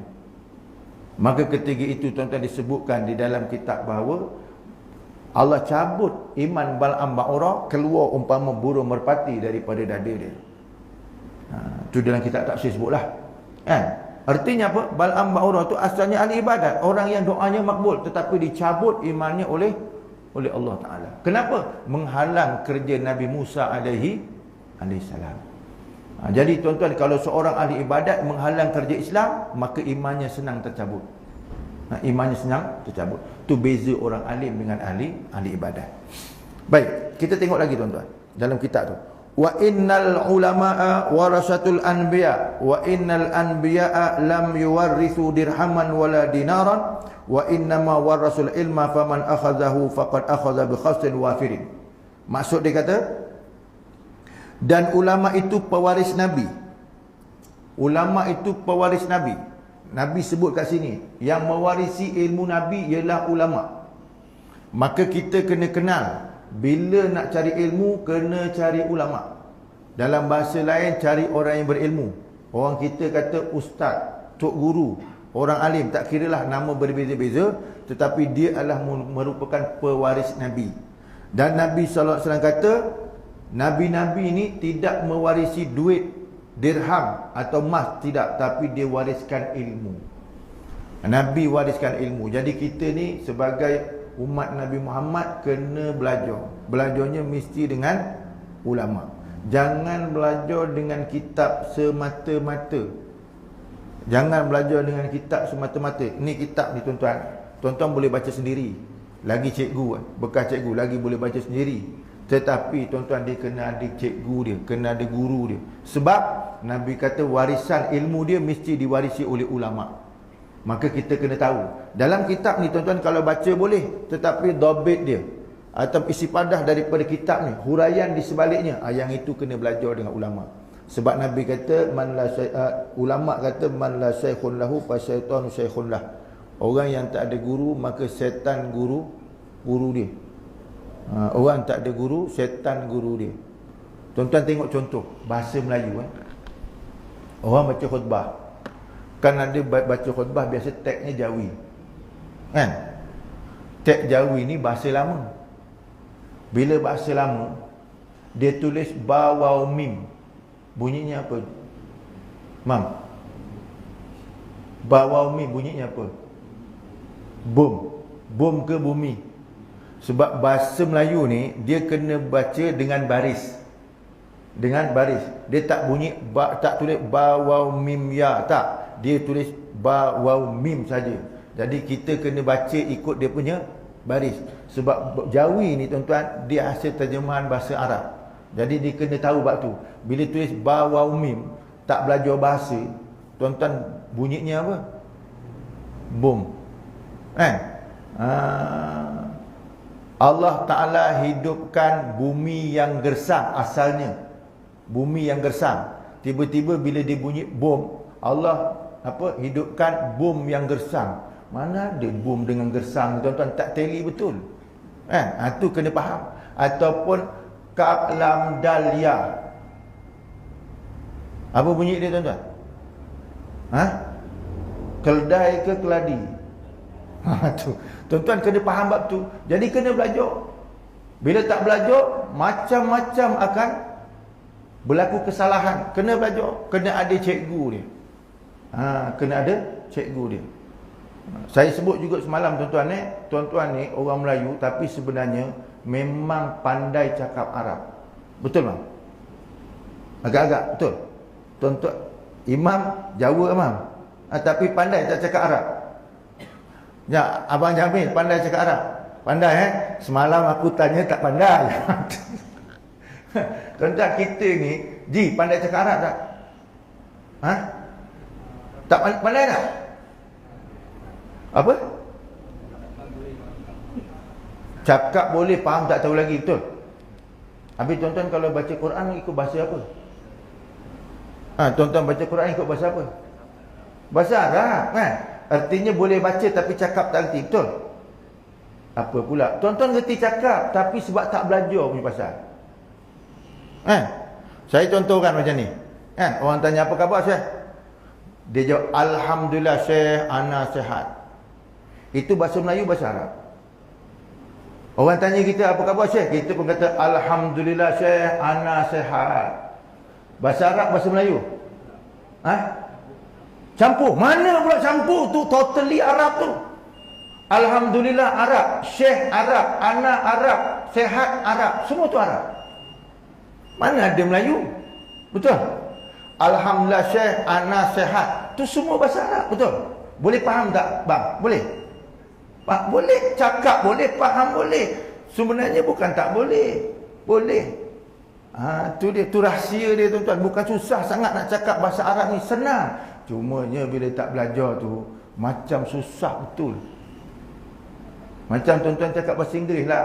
Maka ketika itu tuan-tuan disebutkan di dalam kitab bahawa Allah cabut iman Bal'am Ba'urah, keluar umpama burung merpati daripada dada dia. Itu dalam kitab tafsir sebutlah. Artinya apa? Bal'am Ba'urah tu asalnya ahli ibadat, orang yang doanya makbul, tetapi dicabut imannya oleh Allah Ta'ala. Kenapa? Menghalang kerja Nabi Musa alaihi salam. Jadi tuan-tuan, kalau seorang ahli ibadat menghalang kerja Islam, maka imannya senang tercabut. Imannya senang tercabut. Itu beza orang alim dengan ahli ibadat. Baik, kita tengok lagi tuan-tuan dalam kitab tu. Wa innal ulama'a warasatul anbiya wa innal anbiya'a lam yuwarrithu dirhaman wala dinaran wa innama warasul ilma faman akhadhahu faqad akhadha bi khasrin wafirin. Maksud dia kata, dan ulama itu pewaris Nabi. Ulama itu pewaris Nabi. Nabi sebut kat sini, yang mewarisi ilmu Nabi ialah ulama. Maka kita kena kenal, bila nak cari ilmu, kena cari ulama. Dalam bahasa lain, cari orang yang berilmu. Orang kita kata ustaz, tok guru, orang alim, tak kiralah nama berbeza-beza, tetapi dia adalah merupakan pewaris Nabi. Dan Nabi SAW kata, Nabi-Nabi ini tidak mewarisi duit, dirham atau emas, tidak, tapi dia wariskan ilmu. Nabi wariskan ilmu. Jadi kita ni sebagai umat Nabi Muhammad kena belajar. Belajarnya mesti dengan ulama. Jangan belajar dengan kitab semata-mata. Jangan belajar dengan kitab semata-mata. Ni kitab ni tuan-tuan, tuan-tuan boleh baca sendiri. Lagi cikgu, bekas cikgu lagi boleh baca sendiri. Tetapi tuan-tuan, dia kena ada cikgu dia, kena ada guru dia. Sebab Nabi kata warisan ilmu dia mesti diwarisi oleh ulama. Maka kita kena tahu. Dalam kitab ni tuan-tuan kalau baca boleh, tetapi dhabit dia atau isi padah daripada kitab ni, huraian di sebaliknya, yang itu kena belajar dengan ulama. Sebab Nabi kata ulama kata man la syaikhun lahu fa syaitanu syaikhun lah. Orang yang tak ada guru, maka syaitan guru dia. Orang tak ada guru, syaitan guru dia. Tuan-tuan tengok contoh bahasa Melayu. Orang baca khutbah, kan ada baca khutbah biasa tagnya Jawi, kan? Tag Jawi ni bahasa lama. Bila bahasa lama, dia tulis ba waw mim. Bunyinya apa? Mam. Ba waw mim bunyinya apa? Bom. Bom ke bumi? Sebab bahasa Melayu ni dia kena baca dengan baris. Dengan baris. Dia tak bunyi tak tulis ba waw mim ya, tak. Dia tulis ba waw mim saja. Jadi kita kena baca ikut dia punya baris. Sebab Jawi ni tuan-tuan, dia hasil terjemahan bahasa Arab. Jadi dia kena tahu bab tu. Bila tulis ba waw mim, tak belajar bahasa, tuan-tuan bunyinya apa? Bom. Kan? Allah Ta'ala hidupkan bumi yang gersang asalnya. Bumi yang gersang. Tiba-tiba bila dia bunyi bom, Allah hidupkan bom yang gersang. Mana ada bom dengan gersang, tuan-tuan, tak teli betul. Itu kena faham. Ataupun kaf lam dal ya. Apa bunyi dia, tuan-tuan? Keldai ke keladi? Tu. Tuan-tuan kena faham bab tu. Jadi kena belajar. Bila tak belajar, macam-macam akan berlaku kesalahan. Kena belajar. Kena ada cikgu dia. Kena ada cikgu dia. Saya sebut juga semalam, tuan-tuan ni, tuan-tuan ni orang Melayu tapi sebenarnya memang pandai cakap Arab. Betul tak? Agak-agak betul. Tuan-tuan imam Jawa imam, tapi pandai tak cakap Arab. Ya, abang Jamil pandai cakap Arab. Pandai Semalam aku tanya tak pandai. Tuan-tuan kita ni, Ji, pandai cakap Arab tak? Tak pandai tak? Apa? Cakap boleh, faham tak tahu lagi, betul? Habis tuan-tuan kalau baca Quran ikut bahasa apa? Tuan-tuan baca Quran ikut bahasa apa? Bahasa Arab kan? Artinya boleh baca tapi cakap tak erti, betul? Apa pula? Tuan-tuan erti cakap tapi sebab tak belajar punya pasal. Saya contohkan macam ni. Orang tanya apa khabar Syekh? Dia jawab alhamdulillah Syekh, ana sihat. Itu bahasa Melayu, bahasa Arab. Orang tanya kita apa khabar Syekh? Kita pun kata alhamdulillah Syekh, ana sihat. Bahasa Arab, bahasa Melayu? Campur. Mana pula campur tu? Totally Arab tu. Alhamdulillah Arab, Syekh Arab, ana Arab, sihat Arab. Semua tu Arab. Mana ada Melayu? Betul? Alhamdulillah Syekh, ana sihat. Tu semua bahasa Arab, betul? Boleh faham tak bang? Boleh? Boleh cakap, boleh faham, boleh. Sebenarnya bukan tak boleh. Boleh. Tu dia, tu rahsia dia, tuan-tuan. Bukan susah sangat nak cakap bahasa Arab ni, senang. Cumanya bila tak belajar tu macam susah betul. Macam tuan-tuan cakap bahasa Inggeris lah.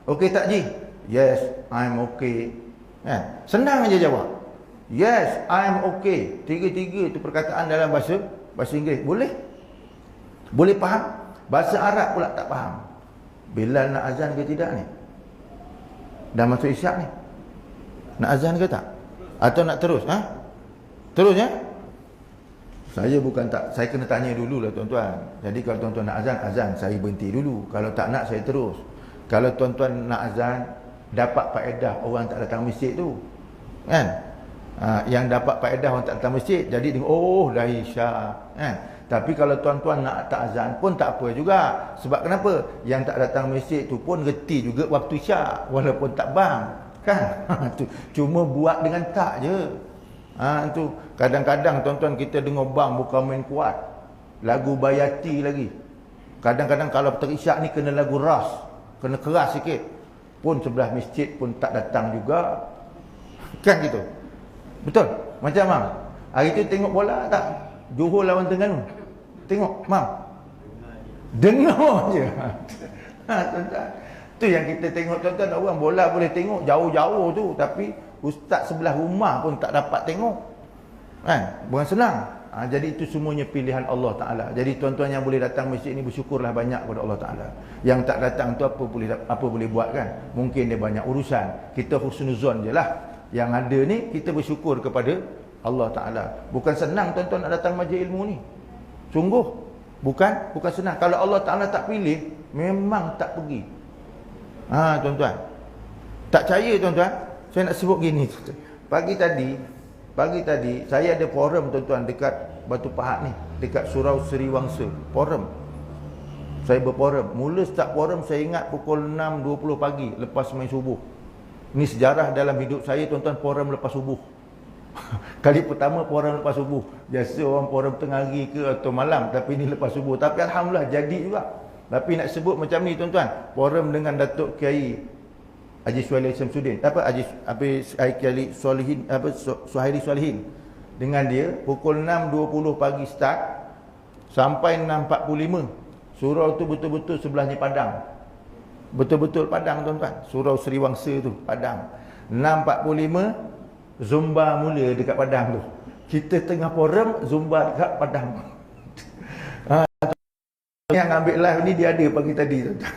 Okey tak Ji? Yes, I'm okay. Senang aja jawab. Yes, I'm okay. Tiga-tiga tu perkataan dalam bahasa Inggeris. Boleh? Boleh faham? Bahasa Arab pula tak faham. Bilal nak azan ke tidak ni? Dah masuk isyak ni? Nak azan ke tak? Atau nak terus? Terus ya? Saya bukan tak, saya kena tanya dulu lah tuan-tuan. Jadi kalau tuan-tuan nak azan, saya berhenti dulu. Kalau tak nak, saya terus. Kalau tuan-tuan nak azan, dapat faedah orang tak datang masjid tu. Kan? Yang dapat faedah orang tak datang masjid, jadi oh dah isyak. Tapi kalau tuan-tuan nak tak azan pun tak apa juga. Sebab kenapa? Yang tak datang masjid tu pun reti juga waktu isyak, walaupun tak bang. Kan? Cuma buat dengan tak je. Tu kadang-kadang tuan-tuan kita dengar bang bukan main kuat. Lagu Bayati lagi. Kadang-kadang kalau terisyak ni kena lagu ras, kena keras sikit. Pun sebelah masjid pun tak datang juga. Kan gitu. Betul? Macam bang. Hari tu tengok bola tak? Johor lawan Terengganu. Tengok, mam. Dengar je. Tuan-tuan. Tu yang kita tengok tuan-tuan, orang bola boleh tengok jauh-jauh tu, tapi ustaz sebelah rumah pun tak dapat tengok. Bukan senang. Jadi itu semuanya pilihan Allah Ta'ala. Jadi tuan-tuan yang boleh datang masjid ni bersyukurlah banyak kepada Allah Ta'ala. Yang tak datang tu apa boleh buat kan? Mungkin dia banyak urusan. Kita husnuzon je lah. Yang ada ni kita bersyukur kepada Allah Ta'ala. Bukan senang tuan-tuan nak datang majlis ilmu ni. Sungguh. Bukan senang. Kalau Allah Ta'ala tak pilih, memang tak pergi. Tuan-tuan. Tak percaya tuan-tuan. Saya nak sebut gini. Pagi tadi saya ada forum tuan-tuan dekat Batu Pahat ni, dekat Surau Seri Wangsa. Forum. saya berforum. Mula start forum saya ingat pukul 6.20 pagi lepas main subuh. Ini sejarah dalam hidup saya tuan-tuan, forum lepas subuh. Kali pertama forum lepas subuh. Biasa orang forum tengah hari ke atau malam, tapi ini lepas subuh. Tapi alhamdulillah jadi juga. Tapi nak sebut macam ni tuan-tuan, forum dengan Datuk Kiai Haji Suhaili Syamsuddin, Kiai Solihin, Suhaili Solihin. Dengan dia pukul 6.20 pagi start sampai 6.45. Surau tu betul-betul sebelahnya padang. Betul-betul padang tuan-tuan. Surau Seriwangsa tu padang. 6.45 Zumba mula dekat padang tu. Kita tengah forum, Zumba dekat padang. Yang ambil live ni dia ada pagi tadi tuan-tuan.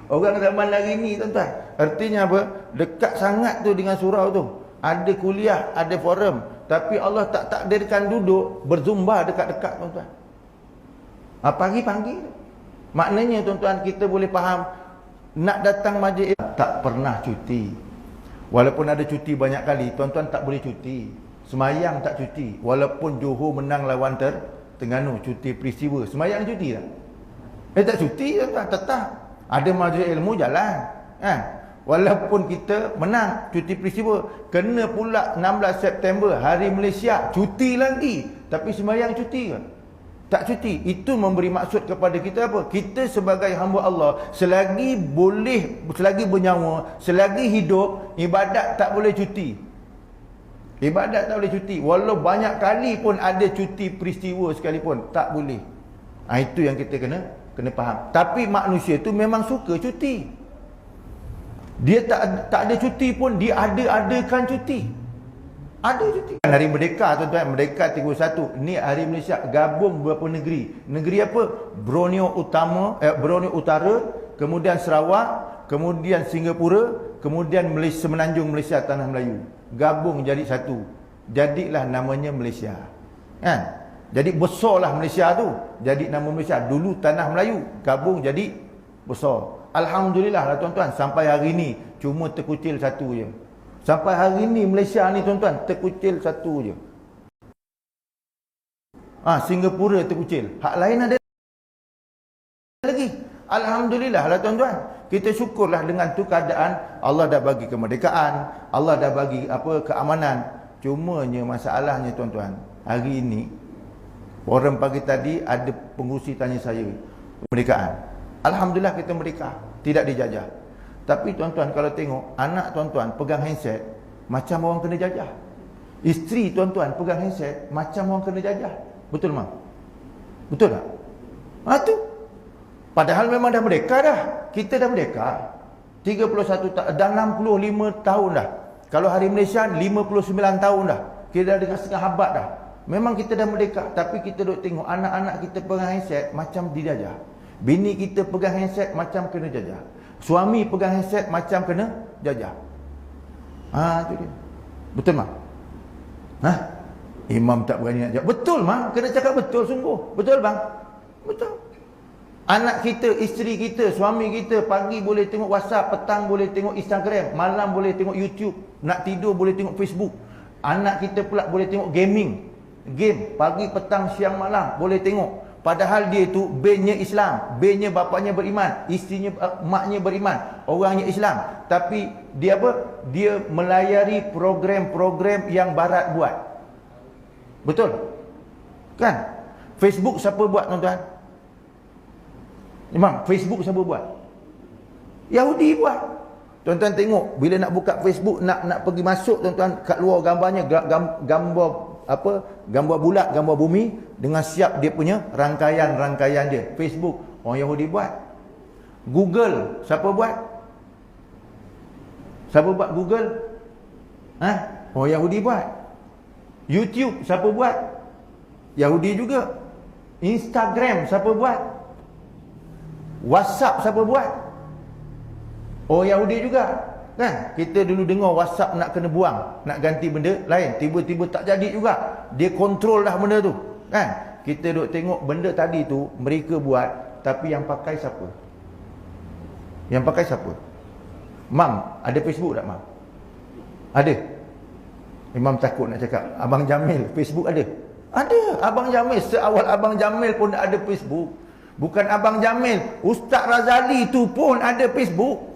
Orang zaman hari ni tuan-tuan. Artinya apa? Dekat sangat tu dengan surau tu. Ada kuliah, ada forum. Tapi Allah tak takdirkan duduk berzumba dekat-dekat tuan-tuan. Pagi-pagi. Maknanya tuan-tuan, kita boleh faham, nak datang majlis tak pernah cuti. Walaupun ada cuti banyak kali, tuan-tuan tak boleh cuti. Semayang tak cuti. Walaupun Johor menang lawan Terengganu, cuti peristiwa. Semayang cuti tak? Tak cuti tuan-tuan, tetap. Ada majlis ilmu jalan. Kan? Walaupun kita menang cuti peristiwa. Kena pula 16 September, Hari Malaysia, cuti lagi. Tapi semayang cuti kan? Tak cuti. Itu memberi maksud kepada kita apa? Kita sebagai hamba Allah, selagi bernyawa, selagi hidup, ibadat tak boleh cuti. Ibadat tak boleh cuti. Walau banyak kali pun ada cuti peristiwa sekalipun, tak boleh. Itu yang kita kena faham. Tapi manusia tu memang suka cuti. Dia tak ada cuti pun, dia adakan cuti. Ada cuti. Hari Merdeka tuan-tuan, Merdeka 31. Ni Hari Malaysia, gabung beberapa negeri. Negeri apa? Borneo Utara, kemudian Sarawak, kemudian Singapura, kemudian Malaysia, Semenanjung Malaysia, Tanah Melayu. Gabung jadi satu. Jadilah namanya Malaysia. Kan? Jadi besarlah Malaysia tu. Jadi nama Malaysia. Dulu Tanah Melayu, gabung jadi besar. Alhamdulillah lah tuan-tuan, sampai hari ni cuma terkucil satu je. Sampai hari ni Malaysia ni tuan-tuan, terkucil satu je. Singapura terkucil. Hak lain ada lagi. Alhamdulillah lah tuan-tuan. Kita syukurlah dengan tu keadaan. Allah dah bagi kemerdekaan, Allah dah bagi keamanan. Cumanya masalahnya tuan-tuan, hari ini forum pagi tadi ada pengurusi tanya saya, kemerdekaan. Alhamdulillah kita merdeka, tidak dijajah. Tapi tuan-tuan kalau tengok anak tuan-tuan pegang handset macam orang kena jajah. Isteri tuan-tuan pegang handset macam orang kena jajah. Betul mak? Betul tak? Tu. Padahal memang dah merdeka dah. Kita dah merdeka. 31 tahun dah, 65 tahun dah. Kalau Hari Malaysia 59 tahun dah. Kita dah dengan setengah abad dah. Memang kita dah merdeka, tapi kita duk tengok anak-anak kita pegang handset macam dijajah. Bini kita pegang handset macam kena jajah. Suami pegang handset macam kena jajah. Tu dia. Betul mak? Imam tak berani nak jawab. Betul mak, kena cakap betul sungguh. Betul bang? Betul. Anak kita, isteri kita, suami kita pagi boleh tengok WhatsApp, petang boleh tengok Instagram, malam boleh tengok YouTube, nak tidur boleh tengok Facebook. Anak kita pula boleh tengok game, pagi, petang, siang, malam boleh tengok. Padahal dia tu bennya Islam, bennya bapaknya beriman, isterinya maknya beriman, orangnya Islam. Tapi dia apa? Dia melayari program-program yang barat buat. Betul? Kan? Facebook siapa buat tuan-tuan? Imam, Facebook siapa buat? Yahudi buat. Tuan-tuan tengok bila nak buka Facebook, nak pergi masuk tuan-tuan, kat luar gambarnya gambar bulat, gambar bumi dengan siap dia punya rangkaian dia. Facebook orang Yahudi buat. Google siapa buat? Siapa buat Google? Orang Yahudi buat. YouTube siapa buat? Yahudi juga. Instagram siapa buat? WhatsApp siapa buat? Orang Yahudi juga. Kan? Kita dulu dengar WhatsApp nak kena buang, nak ganti benda lain, tiba-tiba tak jadi juga. Dia kontrol dah benda tu. Kan? Kita duk tengok benda tadi tu mereka buat, tapi yang pakai siapa? Yang pakai siapa? Mam, ada Facebook tak mam? Ada. Imam takut nak cakap. Abang Jamil Facebook ada? Ada. Abang Jamil, seawal Abang Jamil pun ada Facebook. Bukan Abang Jamil, Ustaz Razali tu pun ada Facebook.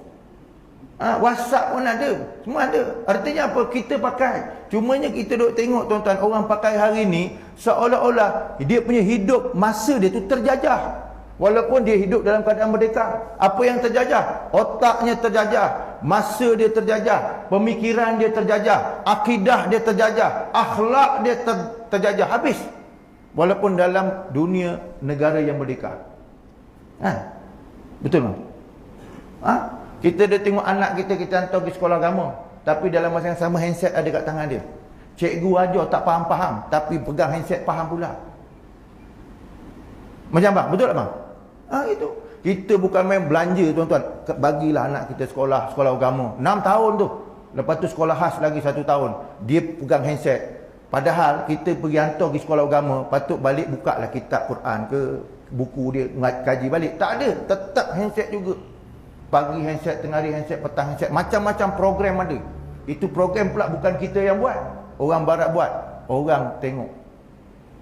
WhatsApp pun ada. Semua ada. Artinya apa? Kita pakai. Cumanya kita duk tengok tuan-tuan, orang pakai hari ni seolah-olah dia punya hidup, masa dia tu terjajah. Walaupun dia hidup dalam keadaan merdeka. Apa yang terjajah? Otaknya terjajah, masa dia terjajah, pemikiran dia terjajah, akidah dia terjajah, akhlak dia terjajah. Habis. Walaupun dalam dunia negara yang merdeka. Betul tak? Kita dah tengok anak kita hantar pergi sekolah agama, tapi dalam masa yang sama handset ada kat tangan dia. Cikgu ajar tak faham-faham, tapi pegang handset faham pula. Macam bang, betul tak bang? Itu. Kita bukan main belanja tuan-tuan. Bagilah anak kita sekolah agama 6 tahun tu. Lepas tu sekolah khas lagi 1 tahun. Dia pegang handset. Padahal kita pergi hantar pergi sekolah agama, patut balik buka lah kitab Quran ke, buku dia kaji balik. Tak ada, tetap handset juga. Pagi handset, tengah hari handset, petang handset. Macam-macam program ada. Itu program pula bukan kita yang buat. Orang barat buat. Orang tengok.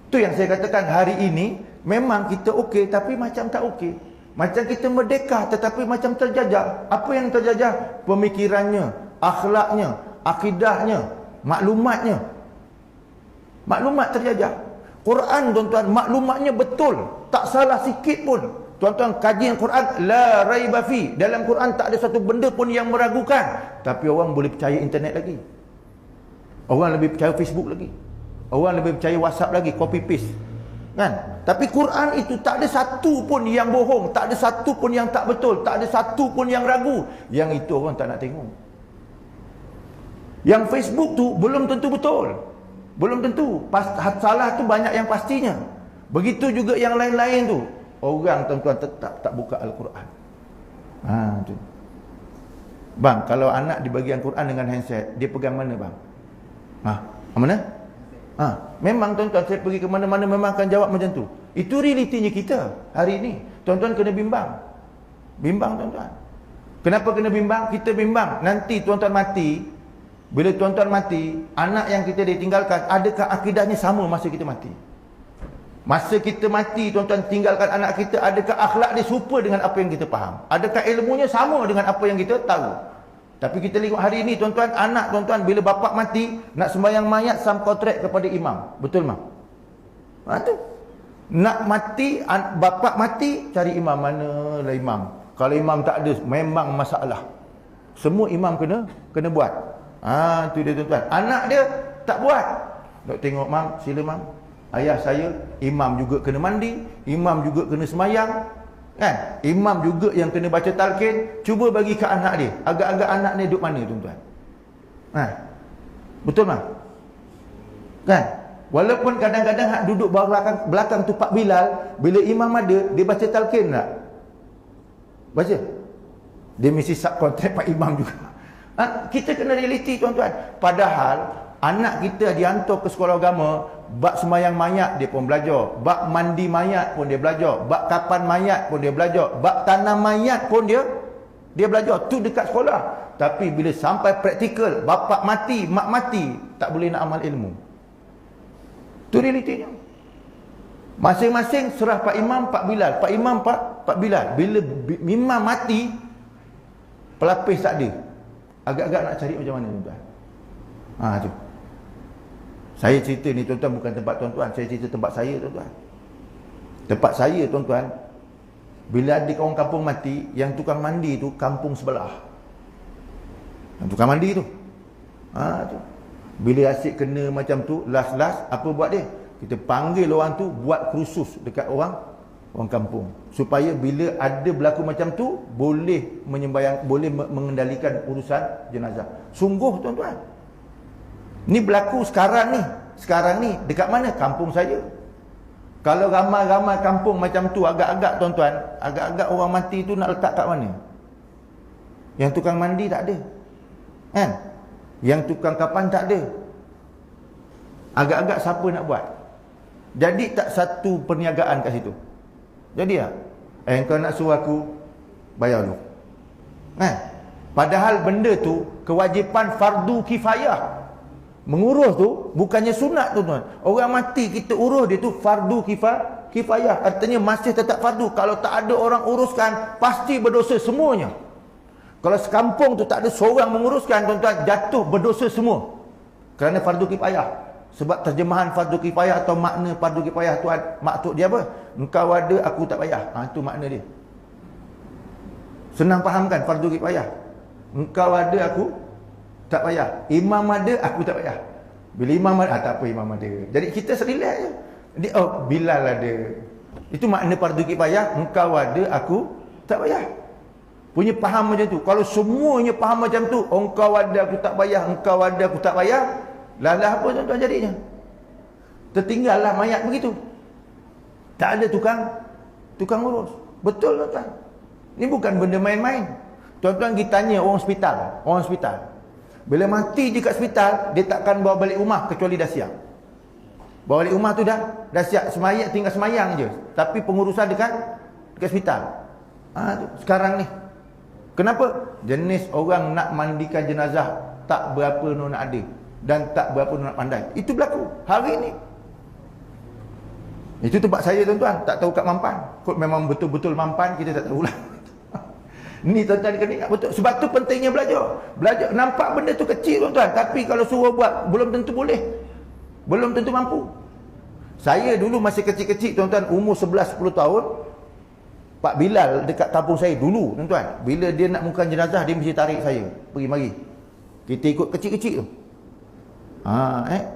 Tu yang saya katakan hari ini, memang kita okey tapi macam tak okey. Macam kita merdeka tetapi macam terjajah. Apa yang terjajah? Pemikirannya, akhlaknya, akidahnya, maklumatnya. Maklumat terjajah. Quran tuan-tuan, maklumatnya betul. Tak salah sikit pun. Tuan-tuan, kajian Quran la raiba fi. Dalam Quran tak ada satu benda pun yang meragukan. Tapi orang boleh percaya internet lagi. Orang lebih percaya Facebook lagi. Orang lebih percaya WhatsApp lagi, copy paste. Kan? Tapi Quran itu tak ada satu pun yang bohong, tak ada satu pun yang tak betul, tak ada satu pun yang ragu. Yang itu orang tak nak tengok. Yang Facebook tu belum tentu betul. Belum tentu. Salah tu banyak yang pastinya. Begitu juga yang lain-lain tu. Orang tuan-tuan tetap tak buka Al-Quran. Tu. Bang, kalau anak dibagian Quran dengan handset, dia pegang mana bang? Mana? Memang tuan-tuan, saya pergi ke mana-mana memang akan jawab macam tu. Itu realitinya kita hari ini. Tuan-tuan kena bimbang. Bimbang tuan-tuan. Kenapa kena bimbang? Kita bimbang. Nanti tuan-tuan mati. Bila tuan-tuan mati, anak yang kita ditinggalkan, adakah akidahnya sama masa kita mati? Masa kita mati, tuan-tuan tinggalkan anak kita, adakah akhlak dia serupa dengan apa yang kita faham? Adakah ilmunya sama dengan apa yang kita tahu? Tapi kita lihat hari ini tuan-tuan, anak tuan-tuan bila bapa mati, nak sembahyang mayat sam kontrak kepada imam. Betul mak? Tu. Nak mati, bapa mati, cari imam. Manalah imam? Kalau imam tak ada, memang masalah. Semua imam kena buat. Tu dia tuan-tuan. Anak dia tak buat. Nak tengok mam, sila mam. Ayah saya, imam juga kena mandi, imam juga kena semayang, kan? Imam juga yang kena baca talqin. Cuba bagi ke anak dia. Agak-agak anak dia duduk mana tuan-tuan? Betul tak? Kan? Walaupun kadang-kadang hak duduk belakang tu Pak Bilal, bila imam ada, dia baca talqin tak? Baca. Dia mesti subkontrak Pak Imam juga. Kita kena realiti tuan-tuan. Padahal anak kita dihantar ke sekolah agama, bab semayang mayat dia pun belajar, bab mandi mayat pun dia belajar, bab kapan mayat pun dia belajar, bab tanam mayat pun dia belajar. Tu dekat sekolah. Tapi bila sampai praktikal, bapa mati, mak mati, tak boleh nak amal ilmu. Tu realitinya. Masing-masing serah Pak Imam, Pak Bilal, Pak Imam, Pak Bilal. Bila imam mati, pelapis tak ada. Agak-agak nak cari macam mana tuan-tuan? Tu. Saya cerita ni tuan-tuan bukan tempat tuan-tuan, saya cerita tempat saya tuan-tuan. Tempat saya tuan-tuan, bila ada orang kampung mati, yang tukang mandi tu kampung sebelah. Yang tukang mandi tu. Tu. Bila asyik kena macam tu, last-last apa buat dia? Kita panggil orang tu buat kursus dekat orang kampung, supaya bila ada berlaku macam tu boleh menyembayang, boleh mengendalikan urusan jenazah. Sungguh tuan-tuan. Ni berlaku sekarang ni dekat mana? Kampung saya. Kalau ramai-ramai kampung macam tu, agak-agak tuan-tuan, agak-agak orang mati tu nak letak kat mana? Yang tukang mandi tak ada, kan? Yang tukang kapan tak ada. Agak-agak siapa nak buat? Jadi tak satu perniagaan kat situ. Jadi kau nak suruh aku bayar dulu, padahal benda tu kewajipan fardu kifayah. Mengurus tu bukannya sunat tuan-tuan. Orang mati kita urus dia tu fardu kifayah. Artinya masih tetap fardu. Kalau tak ada orang uruskan, pasti berdosa semuanya. Kalau sekampung tu tak ada seorang menguruskan, tuan-tuan, jatuh berdosa semua. Kerana fardu kifayah. Sebab terjemahan fardu kifayah atau makna fardu kifayah tu, maksud dia apa? Engkau ada, aku tak payah. Itu makna dia. Senang fahamkan fardu kifayah. Engkau ada, aku tak payah. Imam ada, aku tak payah. Bila imam ada, tak apa imam ada. Jadi kita relax je. Dia, Bilal ada. Itu makna fardu kifayah. Engkau ada, aku tak payah. Punya faham macam tu. Kalau semuanya faham macam tu, engkau ada, aku tak payah, engkau ada, aku tak payah, lah apa tuan-tuan jadinya? Tertinggallah mayat begitu. Tak ada tukang urus. Betul tuan-tuan. Ini bukan benda main-main. Tuan-tuan kita tanya orang hospital. Bila mati je kat hospital, dia takkan bawa balik rumah kecuali dah siap. Bawa balik rumah tu dah siap. Semayang, tinggal semayang je. Tapi pengurusan dekat hospital. Sekarang ni. Kenapa? Jenis orang nak mandikan jenazah tak berapa nak ada. Dan tak berapa nak pandai. Itu berlaku hari ni. Itu tempat saya tuan-tuan. Tak tahu kat Mampan. Kot memang betul-betul Mampan, kita tak tahulah. Ni tuan-tuan kena ingat betul. Sebab tu pentingnya belajar. Nampak benda tu kecil tuan-tuan. Tapi kalau suruh buat, belum tentu boleh. Belum tentu mampu. Saya dulu masih kecil-kecil tuan-tuan. Umur 11-10 tahun. Pak Bilal dekat kampung saya dulu tuan-tuan. Bila dia nak mulakan jenazah, dia mesti tarik saya. Pergi mari. Kita ikut kecil-kecil tu.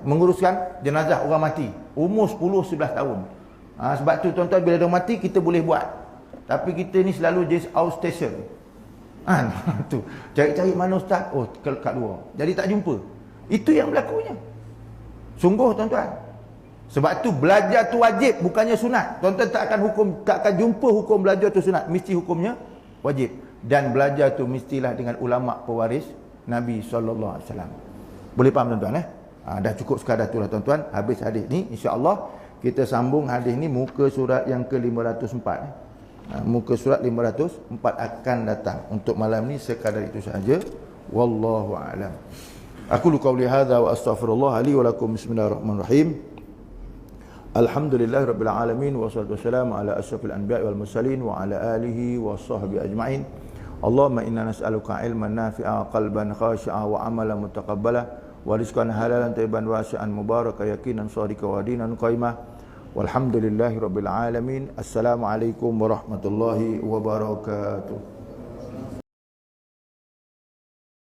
Menguruskan jenazah orang mati. Umur 10-11 tahun. Sebab tu tuan-tuan, bila dia mati, kita boleh buat. Tapi kita ni selalu just outstation. Tu cari-cari mana ustaz? Kat luar. Jadi tak jumpa. Itu yang berlakunya. Sungguh tuan-tuan. Sebab tu belajar tu wajib, bukannya sunat. Tuan-tuan tak akan jumpa hukum belajar tu sunat. Mesti hukumnya wajib. Dan belajar tu mestilah dengan ulama pewaris Nabi SAW. Boleh faham tuan-tuan dah cukup sekadar tu lah tuan-tuan. Habis hadis ni, insya-Allah kita sambung hadis ni muka surat yang ke-504. Muka surat 504 akan datang. Untuk malam ni sekadar itu saja. Wallahu a'lam. Aku qauli hadza wa astaghfirullah li wa lakum. Bismillahirrahmanirrahim. Alhamdulillahirabbil alamin wassalatu wassalamu ala asyrafil anbiya'i wal mursalin wa ala alihi washabbihi ajma'in. Allahumma inna nas'aluka ilman nafi'a, qalban khashi'a wa amalan mutaqabbala wa rizqan halalan thayyiban wasi'an mubarakan yaqinan shadiqan wa dinan qaimah. Walhamdulillahi rabbil alamin. Assalamualaikum warahmatullahi wabarakatuh.